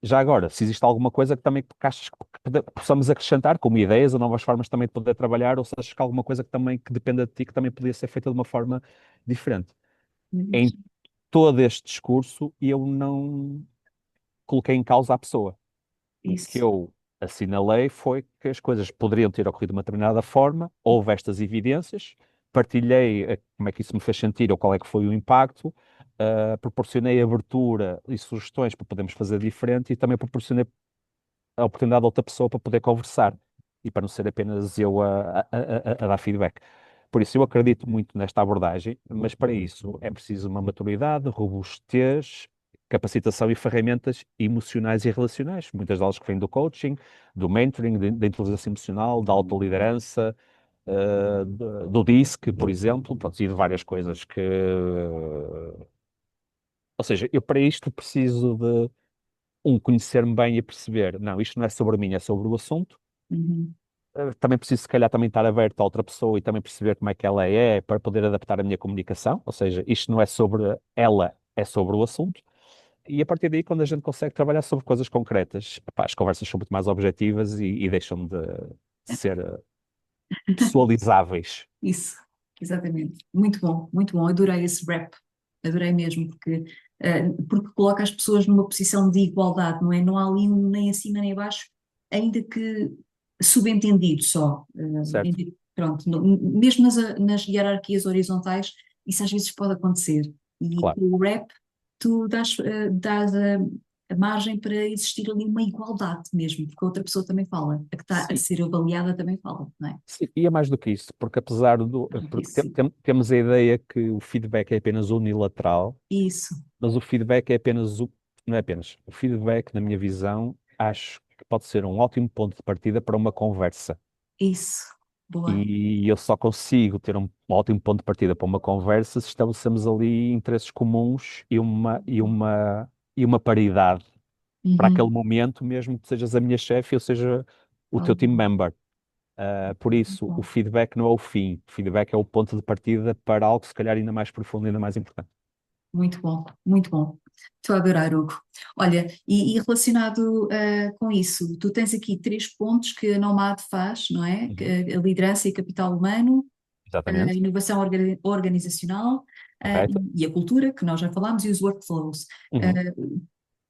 já agora, se existe alguma coisa que também que achas que possamos acrescentar, como ideias ou novas formas também de poder trabalhar, ou se achas que há alguma coisa que dependa de ti, que também podia ser feita de uma forma diferente. uhum. Em todo este discurso, eu não coloquei em causa a pessoa. O que Isso. eu assinalei foi que as coisas poderiam ter ocorrido de uma determinada forma, houve estas evidências, partilhei como é que isso me fez sentir ou qual é que foi o impacto, proporcionei abertura e sugestões para podermos fazer diferente e também proporcionei a oportunidade a outra pessoa para poder conversar e para não ser apenas eu a dar feedback. Por isso, eu acredito muito nesta abordagem, mas para isso é preciso uma maturidade, robustez, capacitação e ferramentas emocionais e relacionais, muitas delas que vêm do coaching, do mentoring, da inteligência emocional, da autoliderança, do DISC, por exemplo, pronto, e de várias coisas que. Ou seja, eu para isto preciso de, conhecer-me bem e perceber, não, isto não é sobre mim, é sobre o assunto. Uhum. Também preciso, se calhar, também estar aberto a outra pessoa e também perceber como é que ela é para poder adaptar a minha comunicação. Ou seja, isto não é sobre ela, é sobre o assunto. E a partir daí, quando a gente consegue trabalhar sobre coisas concretas, epá, as conversas são muito mais objetivas e deixam de ser pessoalizáveis. Isso, exatamente. Muito bom, muito bom. Adorei esse rap, adorei mesmo, porque coloca as pessoas numa posição de igualdade, não é? Não há ali um nem acima nem abaixo, ainda que subentendido só. Certo? Pronto, mesmo nas hierarquias horizontais, isso às vezes pode acontecer. E Claro. com o rap, tu dás a margem para existir ali uma igualdade mesmo, porque a outra pessoa também fala, a que está a Sim, ser avaliada também fala, não é? sim. E é mais do que isso, porque apesar do. Porque Isso, sim. temos a ideia que o feedback é apenas unilateral. Isso. Mas o feedback é apenas não é apenas. O feedback, na minha visão, acho que pode ser um ótimo ponto de partida para uma conversa. Isso, boa. E eu só consigo ter um ótimo ponto de partida para uma conversa se estabelecemos ali interesses comuns e uma paridade para aquele Uhum. momento, mesmo que sejas a minha chefe ou seja o teu team Ótimo. member. Por isso, o Bom, feedback não é o fim. O feedback é o ponto de partida para algo, se calhar, ainda mais profundo, ainda mais importante. muito bom, muito bom. Estou a adorar, Hugo. Olha, e relacionado com isso, tu tens aqui três pontos que a Nomad faz, não é? Uhum. A liderança e capital humano, a Exatamente. inovação organizacional, Correto? e a cultura, que nós já falámos, e os workflows. Uhum. Eh,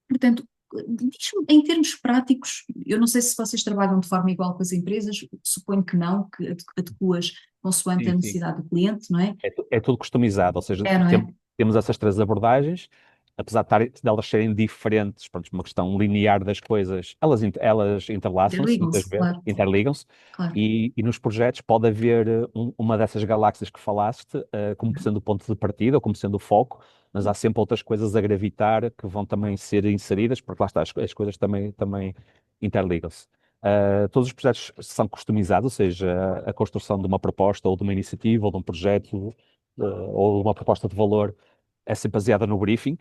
Portanto, diz-me, em termos práticos, eu não sei se vocês trabalham de forma igual com as empresas, suponho que não, que adequas consoante a Sim, sim. necessidade do cliente, não é? É tudo customizado, ou seja, É, não é? temos essas três abordagens, apesar de elas serem diferentes, pronto, uma questão linear das coisas, elas interlaçam-se muitas Interligam-se, vezes, claro, interligam-se, claro. e nos projetos pode haver uma dessas galáxias que falaste, como sendo o ponto de partida ou como sendo o foco, mas há sempre outras coisas a gravitar que vão também ser inseridas, porque lá está, as coisas também interligam-se. Todos os projetos são customizados, ou seja, a construção de uma proposta ou de uma iniciativa ou de um projeto ou de uma proposta de valor é sempre baseada no briefing,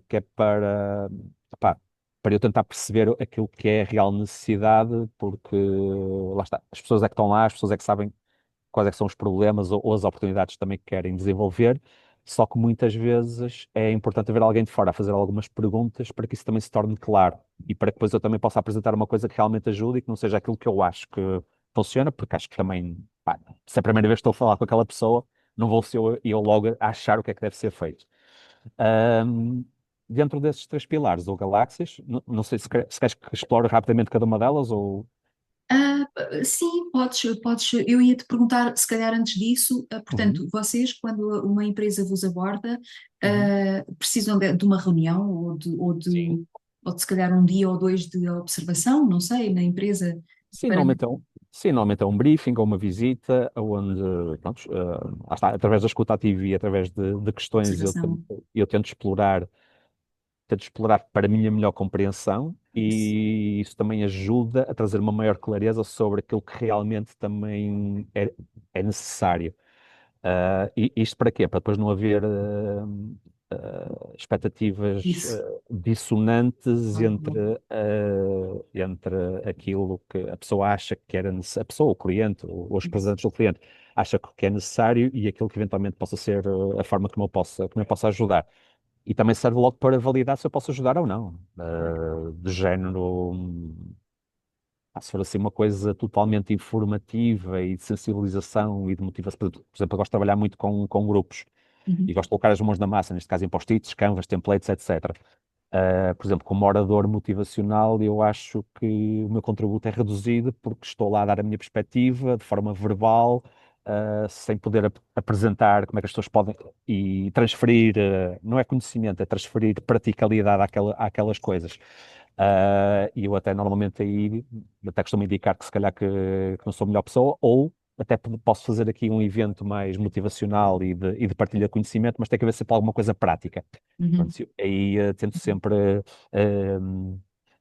que é pá, para eu tentar perceber aquilo que é a real necessidade, porque lá está, as pessoas é que estão lá, as pessoas é que sabem quais é que são os problemas ou as oportunidades também que querem desenvolver, só que muitas vezes é importante haver alguém de fora a fazer algumas perguntas para que isso também se torne claro e para que depois eu também possa apresentar uma coisa que realmente ajude e que não seja aquilo que eu acho que funciona, porque acho que também, pá, se é a primeira vez que estou a falar com aquela pessoa, não vou ser eu logo a achar o que é que deve ser feito. Ahm, Dentro desses três pilares, ou galáxias, não sei se queres que explore rapidamente cada uma delas ou... Ah, sim, podes. Eu ia te perguntar, se calhar antes disso, Uhum, portanto, vocês, quando uma empresa vos aborda, uhum. precisam de uma reunião ou de, ou Sim. de, ou se calhar um dia ou dois de observação, não sei, na empresa Sim, para normalmente é um briefing ou uma visita, onde, pronto, lá está, através da escuta ativa e através de questões observação. eu tento explorar para a minha melhor compreensão Isso. e isso também ajuda a trazer uma maior clareza sobre aquilo que realmente também é necessário. E isto para quê? Para depois não haver expectativas Isso. dissonantes Óbvio. entre aquilo que a pessoa acha que era necessário, a pessoa, o cliente, ou os Isso. representantes do cliente, acha que é necessário e aquilo que eventualmente possa ser a forma como eu possa ajudar. E também serve logo para validar se eu posso ajudar ou não. Do género, se for assim uma coisa totalmente informativa e de sensibilização e de motivação. Por exemplo, eu gosto de trabalhar muito com grupos e Uhum. gosto de colocar as mãos na massa, neste caso em post-its, canvas, templates, etc. Por exemplo, como orador motivacional, eu acho que o meu contributo é reduzido porque estou lá a dar a minha perspectiva de forma verbal, sem poder apresentar como é que as pessoas podem e transferir, não é conhecimento, é transferir praticalidade àquelas coisas. E eu até normalmente aí até costumo indicar que se calhar que não sou a melhor pessoa, ou até posso fazer aqui um evento mais motivacional e de partilha de conhecimento, mas tem que haver sempre alguma coisa prática. Pronto, Uhum. aí tento sempre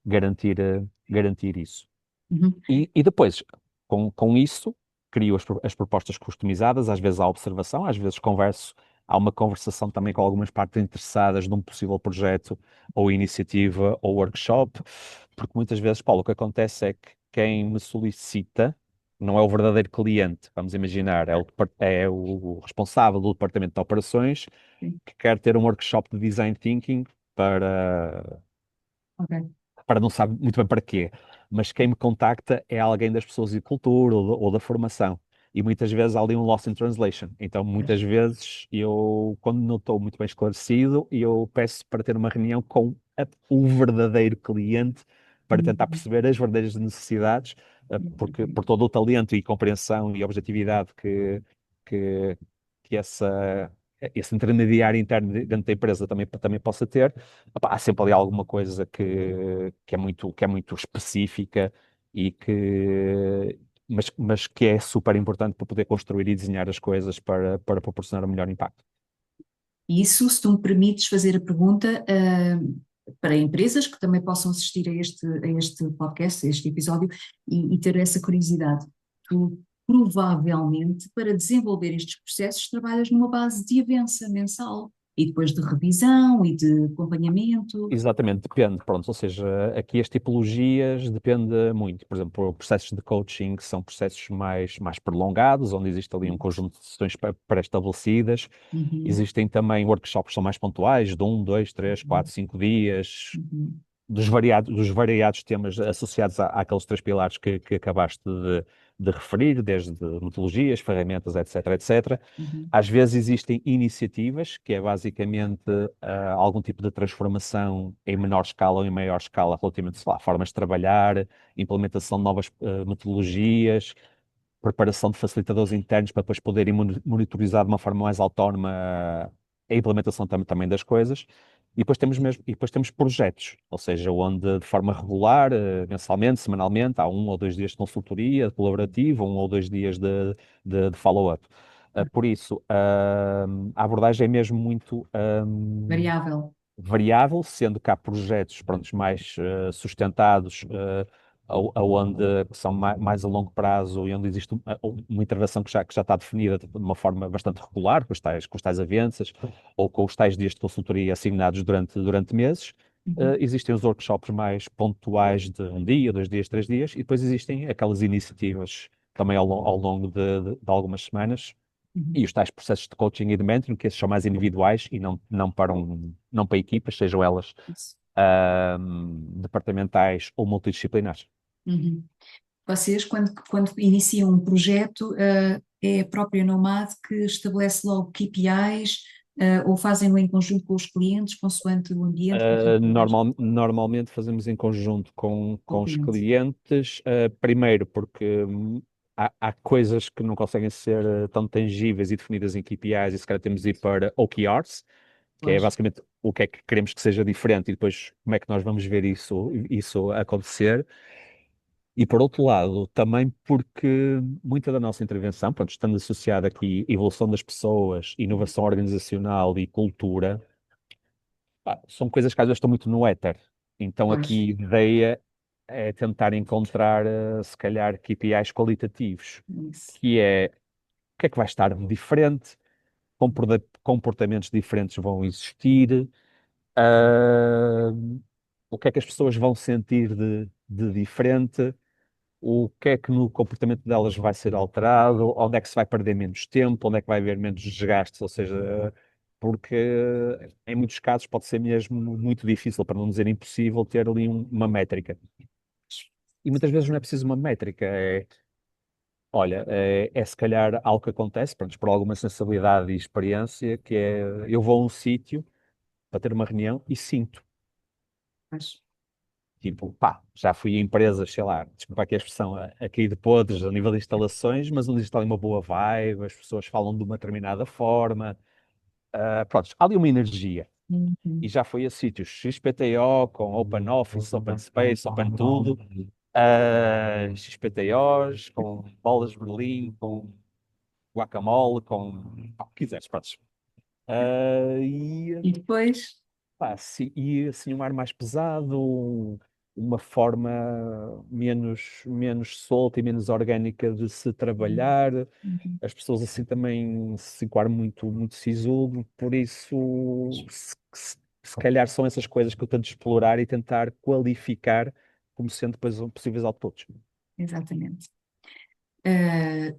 garantir isso. Uhum. E depois, com isso, crio as propostas customizadas, às vezes há observação, às vezes converso, há uma conversação também com algumas partes interessadas num possível projeto, ou iniciativa, ou workshop, porque muitas vezes, Paulo, o que acontece é que quem me solicita não é o verdadeiro cliente, vamos imaginar, é o responsável do departamento de operações Sim. que quer ter um workshop de design thinking para Ok. não sabe muito bem para quê, mas quem me contacta é alguém das pessoas de cultura ou da formação. E muitas vezes há ali um loss in translation. Então, muitas Pois. vezes, quando não estou muito bem esclarecido, eu peço para ter uma reunião com o verdadeiro cliente para tentar Uhum. perceber as verdadeiras necessidades, porque por todo o talento e compreensão e objetividade que, que esse intermediário interno dentro da empresa também possa ter. Opá, há sempre ali alguma coisa que é muito específica e mas que é super importante para poder construir e desenhar as coisas para proporcionar o melhor impacto. E isso, se tu me permites fazer a pergunta, para empresas que também possam assistir a este podcast, a este episódio, e ter essa curiosidade. Tu, provavelmente, para desenvolver estes processos, trabalhas numa base de avança mensal, e depois de revisão e de acompanhamento. Exatamente, depende, pronto, ou seja, aqui as tipologias depende muito. Por exemplo, processos de coaching são processos mais prolongados, onde existe ali um conjunto de sessões pré-estabelecidas. Uhum, Existem também workshops que são mais pontuais, de 1, 2, 3, 4, 5 dias, uhum, dos variados temas associados àqueles três pilares que acabaste de referir, desde metodologias, ferramentas, etc, etc. uhum, Às vezes existem iniciativas, que é basicamente algum tipo de transformação em menor escala ou em maior escala relativamente, sei lá, formas de trabalhar, implementação de novas metodologias, preparação de facilitadores internos para depois poderem monitorizar de uma forma mais autónoma a implementação também das coisas. E depois temos projetos, ou seja, onde de forma regular, mensalmente, semanalmente, há 1 ou 2 dias de consultoria colaborativa, 1 ou 2 dias de follow-up. Por isso, a abordagem é mesmo muito variável. variável, sendo que há projetos prontos, mais sustentados, aonde que são mais a longo prazo e onde existe uma intervenção que já está definida de uma forma bastante regular, com os tais avanças ou com os tais dias de consultoria assignados durante meses. Uhum, Existem os workshops mais pontuais de 1 dia, 2 dias, 3 dias, e depois existem aquelas iniciativas também ao longo de algumas semanas, e uhum. os tais processos de coaching e de mentoring, que esses são mais individuais e não para equipas, sejam elas Isso. departamentais ou multidisciplinares. Uhum. Vocês, quando iniciam um projeto, é a própria Nomad que estabelece logo KPIs, ou fazem-o em conjunto com os clientes, consoante o ambiente, consoante o contexto Normalmente fazemos em conjunto com, com o com os cliente. clientes, primeiro porque há coisas que não conseguem ser tão tangíveis e definidas em KPIs e se calhar temos de ir para OKRs, que é Pois. basicamente o que é que queremos que seja diferente e depois como é que nós vamos ver isso acontecer. E por outro lado, também porque muita da nossa intervenção, pronto, estando associada aqui evolução das pessoas, inovação organizacional e cultura, pá, são coisas que às vezes estão muito no éter. Então Pois, aqui a ideia é tentar encontrar, se calhar, KPIs qualitativos, isso. que é o que é que vai estar diferente, comportamentos diferentes vão existir, ah, o que é que as pessoas vão sentir de diferente, o que é que no comportamento delas vai ser alterado, onde é que se vai perder menos tempo, onde é que vai haver menos desgastes, ou seja, porque em muitos casos pode ser mesmo muito difícil, para não dizer impossível, ter ali uma métrica. E muitas vezes não é preciso uma métrica, olha, é se calhar algo que acontece, pronto, por alguma sensibilidade e experiência, que é eu vou a um sítio para ter uma reunião e sinto. Pois, Tipo, pá, já fui a empresas, sei lá, desculpa aqui a expressão, a cair de podres a nível de instalações, mas onde está ali uma boa vibe, as pessoas falam de uma determinada forma, pronto, há ali uma energia. E uhum. já fui a sítios XPTO, com Open Office, Open Space, Open tudo, XPTOs, com bolas de Berlim, com guacamole, com o que quiseres, pronto. E E depois, pá, e assim um ar mais pesado, uma forma menos solta e menos orgânica de se trabalhar. uhum. As pessoas assim também se enquadram muito sisudo, por isso se calhar são essas coisas que eu tento explorar e tentar qualificar como sendo depois possíveis outputs. Exatamente.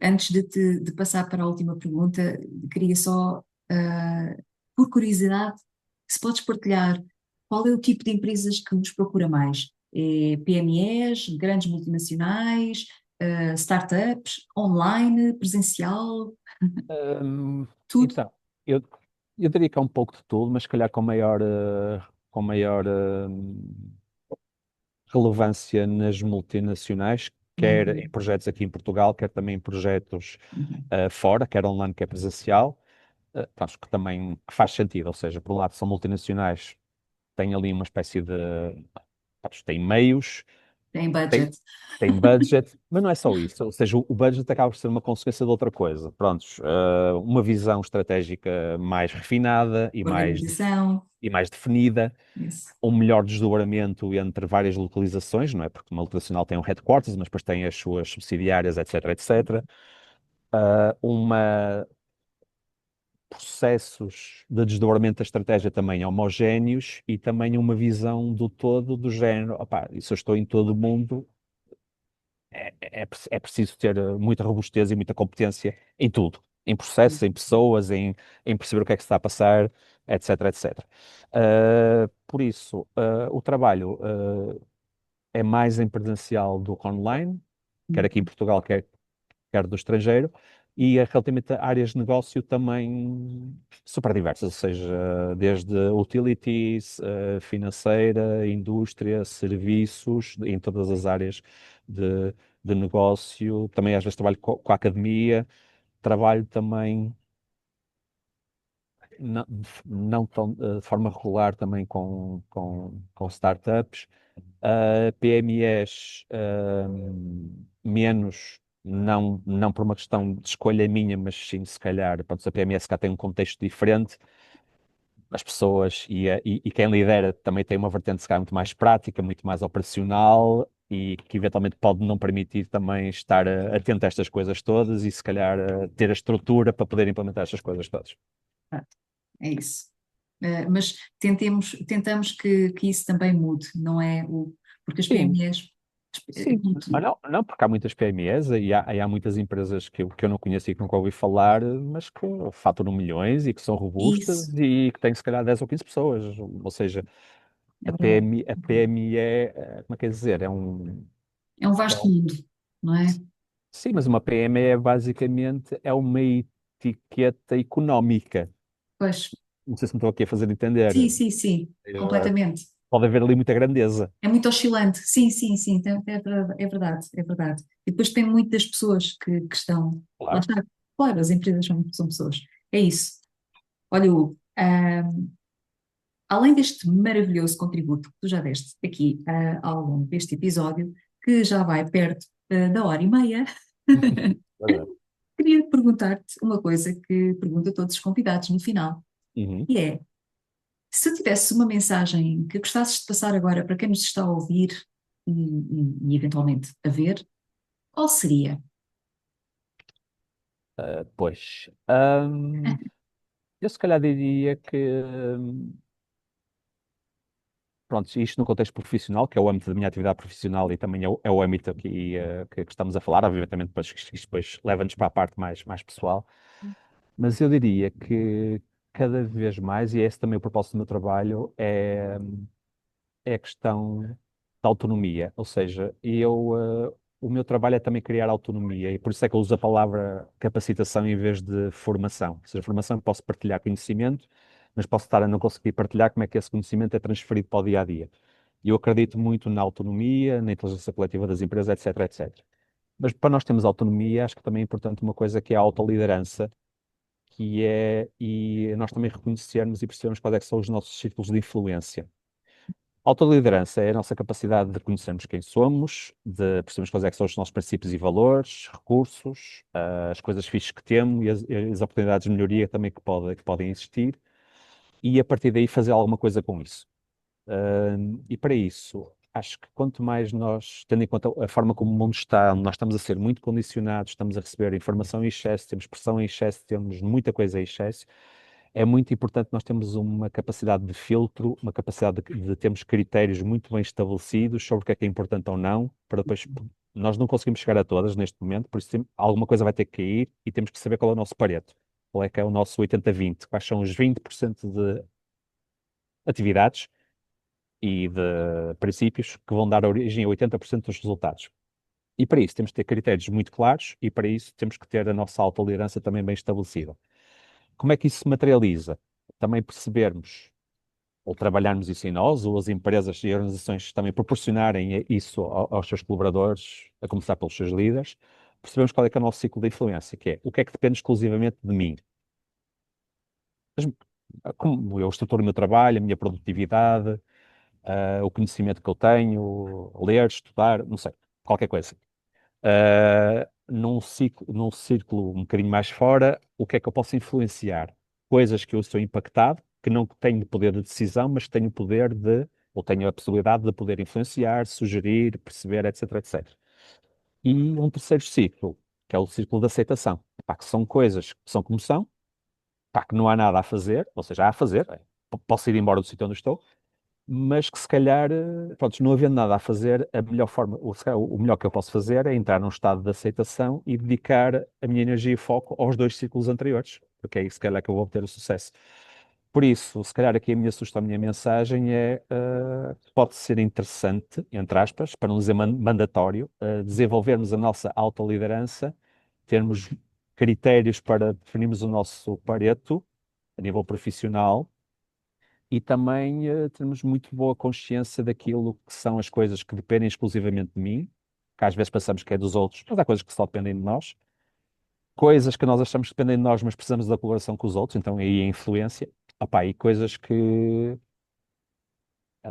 Antes de passar para a última pergunta, queria só, por curiosidade, se podes partilhar qual é o tipo de empresas que nos procura mais? É PMEs, grandes multinacionais, startups, online, presencial, tudo? Então, eu, eu diria que é um pouco de tudo, mas se calhar com maior relevância nas multinacionais, quer em Uhum, projetos aqui em Portugal, quer também em projetos uhum. fora, quer online, quer presencial. Acho que também faz sentido, ou seja, por um lado são multinacionais, têm ali uma espécie de, têm meios, Tem têm, budget. têm budget, mas não é só isso, ou seja, o budget acaba por ser uma consequência de outra coisa. Prontos, uma visão estratégica mais refinada Organização, e mais definida, isso. um melhor desdobramento entre várias localizações, não é? Porque uma multinacional tem um headquarters, mas depois tem as suas subsidiárias, etc, etc. Uma processos de desdobramento da estratégia também homogéneos e também uma visão do todo do género, opá, e se eu estou em todo o mundo, é preciso ter muita robustez e muita competência em tudo, em processos, em pessoas, em perceber o que é que se está a passar, etc, etc. Por isso, o trabalho é mais em presencial do que online, quer aqui em Portugal, quer do estrangeiro, e relativamente a áreas de negócio também super diversas, ou seja, desde utilities, financeira, indústria, serviços, em todas as áreas de negócio. Também às vezes trabalho com a academia, trabalho também não tão, de forma regular também com startups. PMEs, menos, não por uma questão de escolha minha, mas sim, se calhar, pronto, se a PME se calhar tem um contexto diferente, as pessoas e quem lidera também tem uma vertente se calhar muito mais prática, muito mais operacional e que eventualmente pode não permitir também estar atento a estas coisas todas e se calhar ter a estrutura para poder implementar estas coisas todas. Pronto, é isso. Mas tentamos que isso também mude, não é o, porque as Sim, PMEs, sim. como Não, não, porque há muitas PMEs e há muitas empresas que eu não conheço e que nunca ouvi falar, mas que faturam milhões e que são robustas isso, e que têm se calhar 10 ou 15 pessoas. Ou seja, é verdade. A PME, como é que é dizer? É um É vasto um- mundo, não é? sim, mas uma PME basicamente é uma etiqueta económica. Pois, Não sei se me estou aqui a fazer sim, entender. sim, sim, Eh, completamente. Pode haver ali muita grandeza. É muito oscilante, sim, sim, sim, é verdade, é verdade, é verdade. E depois depende muito das pessoas que estão, lá Claro. está, claro, as empresas são pessoas, é isso. Olha, Hugo, além deste maravilhoso contributo que tu já deste aqui ao longo deste episódio, que já vai perto da hora e meia, Verdade. queria perguntar-te uma coisa que pergunto a todos os convidados no final, Uhum. e é, se eu tivesse uma mensagem que gostasses de passar agora para quem nos está a ouvir e eventualmente a ver, qual seria? Pois, eu se calhar diria que, pronto, isto no contexto profissional, que é o âmbito da minha atividade profissional e também é o âmbito aqui que estamos a falar, obviamente depois, isto depois leva-nos para a parte mais pessoal, mas eu diria que cada vez mais, e é esse também o propósito do meu trabalho, é a questão da autonomia, ou seja, o meu trabalho é também criar autonomia e por isso é que eu uso a palavra capacitação em vez de formação. Ou seja, formação eu posso partilhar conhecimento, mas posso estar a não conseguir partilhar como é que esse conhecimento é transferido para o dia a dia. E eu acredito muito na autonomia, na inteligência coletiva das empresas, etc, etc. Mas para nós termos autonomia, acho que também é importante uma coisa que é a autoliderança, e nós também reconhecermos e percebermos quais é que são os nossos círculos de influência. Autoliderança é a nossa capacidade de conhecermos quem somos, de percebermos quais é que são os nossos princípios e valores, recursos, as coisas fixes que temos e as oportunidades de melhoria também que podem existir, e a partir daí fazer alguma coisa com isso. E para isso, acho que quanto mais nós, tendo em conta a forma como o mundo está, nós estamos a ser muito condicionados, estamos a receber informação em excesso, temos pressão em excesso, temos muita coisa em excesso, é muito importante nós termos uma capacidade de filtro, uma capacidade de termos critérios muito bem estabelecidos sobre o que é importante ou não, para depois nós não conseguimos chegar a todas neste momento, por isso alguma coisa vai ter que cair e temos que saber qual é o nosso Pareto, qual é que é o nosso 80-20, quais são os 20% de atividades e de princípios que vão dar origem a 80% dos resultados. E para isso temos que ter critérios muito claros e para isso temos que ter a nossa autoliderança também bem estabelecida. Como é que isso se materializa? Também percebermos ou trabalharmos isso em nós, ou as empresas e organizações também proporcionarem isso aos seus colaboradores, a começar pelos seus líderes, percebemos qual é que é o nosso ciclo de influência, que é o que é que depende exclusivamente de mim. Mas, como eu estruturo o meu trabalho, a minha produtividade, o conhecimento que eu tenho, ler, estudar, não sei, qualquer coisa. Num círculo um bocadinho mais fora, o que é que eu posso influenciar? Coisas que eu sou impactado, que não tenho poder de decisão, mas tenho poder ou tenho a possibilidade de poder influenciar, sugerir, perceber, etc, etc. E um terceiro ciclo, que é o círculo de aceitação. Pá, que são coisas que são como são, pá, que não há nada a fazer, ou seja, há a fazer, posso ir embora do sítio onde estou, mas que se calhar, pronto, não havendo nada a fazer, a melhor forma, ou se calhar, o melhor que eu posso fazer é entrar num estado de aceitação e dedicar a minha energia e foco aos dois ciclos anteriores, porque é aí se calhar que eu vou obter o sucesso. Por isso, se calhar aqui a minha sugestão, a minha mensagem é, pode ser interessante, entre aspas, para não dizer mandatório, desenvolvermos a nossa autoliderança, termos critérios para definirmos o nosso Pareto a nível profissional e também termos muito boa consciência daquilo que são as coisas que dependem exclusivamente de mim, que às vezes pensamos que é dos outros, mas há coisas que só dependem de nós, coisas que nós achamos que dependem de nós, mas precisamos da colaboração com os outros, então aí a influência, opá, e coisas que,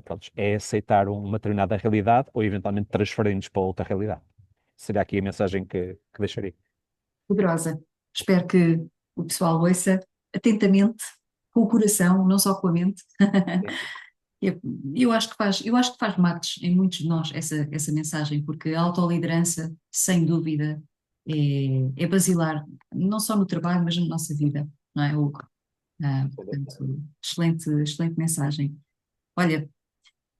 pronto, é aceitar uma determinada realidade ou eventualmente transferir-nos para outra realidade. Seria aqui a mensagem que deixaria. Poderosa. Espero que o pessoal ouça atentamente, com o coração, não só com a mente. Sim. Eu, eu acho que faz match em muitos de nós essa mensagem, porque a autoliderança, sem dúvida, é basilar, não só no trabalho, mas na nossa vida, não é, Hugo? Portanto, excelente, excelente mensagem. Olha,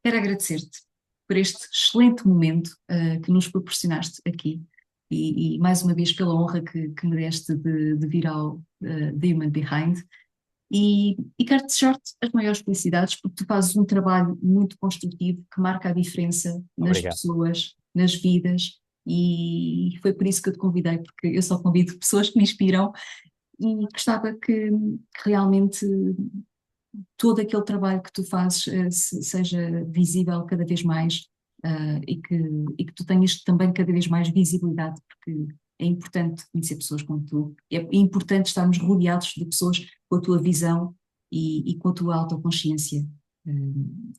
quero agradecer-te por este excelente momento, que nos proporcionaste aqui e mais uma vez pela honra que me deste de vir ao The Human Behind. E quero desejar-te as maiores felicidades porque tu fazes um trabalho muito construtivo que marca a diferença nas Obrigado. pessoas, nas vidas, e foi por isso que eu te convidei, porque eu só convido pessoas que me inspiram e gostava que realmente todo aquele trabalho que tu fazes seja visível cada vez mais, e que tu tenhas também cada vez mais visibilidade, porque é importante conhecer pessoas como tu, é importante estarmos rodeados de pessoas com a tua visão e com a tua autoconsciência.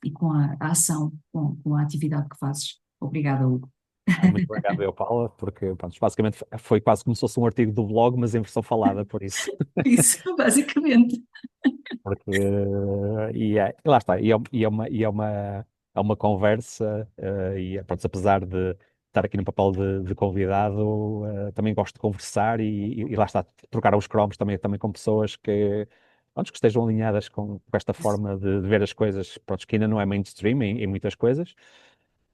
e com a ação, com a atividade que fazes. Obrigada, Hugo. Muito obrigado, eu, Paula, porque pronto, basicamente foi quase como se fosse um artigo do blog, mas em versão falada, por isso. Isso, basicamente. Porque, e lá está, é uma conversa, pronto, apesar de estar aqui no papel de convidado, também gosto de conversar e lá está, trocar os cromos também com pessoas pronto, que estejam alinhadas com esta forma de ver as coisas, pronto, que ainda não é mainstream em muitas coisas.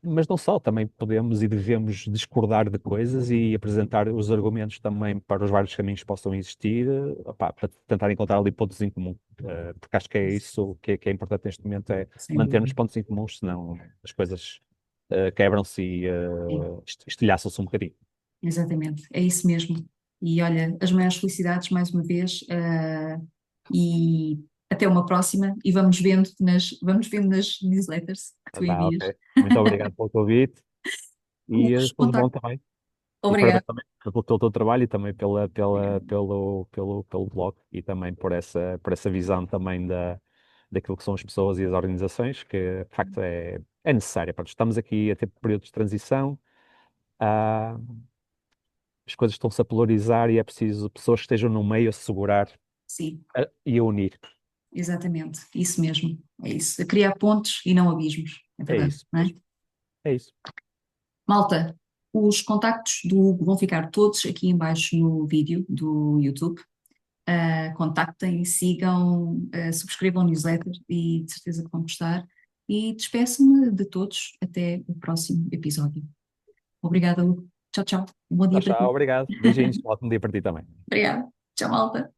Mas não só, também podemos e devemos discordar de coisas e apresentar os argumentos também para os vários caminhos que possam existir, opá, para tentar encontrar ali pontos em comum. Porque acho que é isso que é importante neste momento, é Sem mantermos dúvida. pontos em comuns, senão as coisas quebram-se e Sim, estilhaçam-se um bocadinho. exatamente. É isso mesmo. E olha, as maiores felicidades mais uma vez, e até uma próxima. E vamos vendo nas newsletters que tu Dá, envias. ok. Muito obrigado pelo convite e Os tudo bom contactos. também. E parabéns Obrigada. também pelo teu trabalho e também Obrigada. pelo blog e também por essa visão também daquilo que são as pessoas e as organizações, que de facto é necessária. Pronto, estamos aqui a ter períodos de transição, ah, as coisas estão-se a polarizar e é preciso pessoas que estejam no meio a segurar Sim, e a unir. exatamente. Isso mesmo. É isso. A criar pontes e não abismos. É É verdade, isso não é? mesmo. É isso. Malta, os contactos do Hugo vão ficar todos aqui em baixo no vídeo do YouTube. Contactem, sigam, subscrevam o newsletter e de certeza que vão gostar. E despeço-me de todos até o próximo episódio. Obrigada, Hugo. Tchau, tchau. Um bom Tchau, dia para tchau, ti. obrigado. Beijinhos. Um ótimo dia para ti também. Obrigada. Tchau, malta.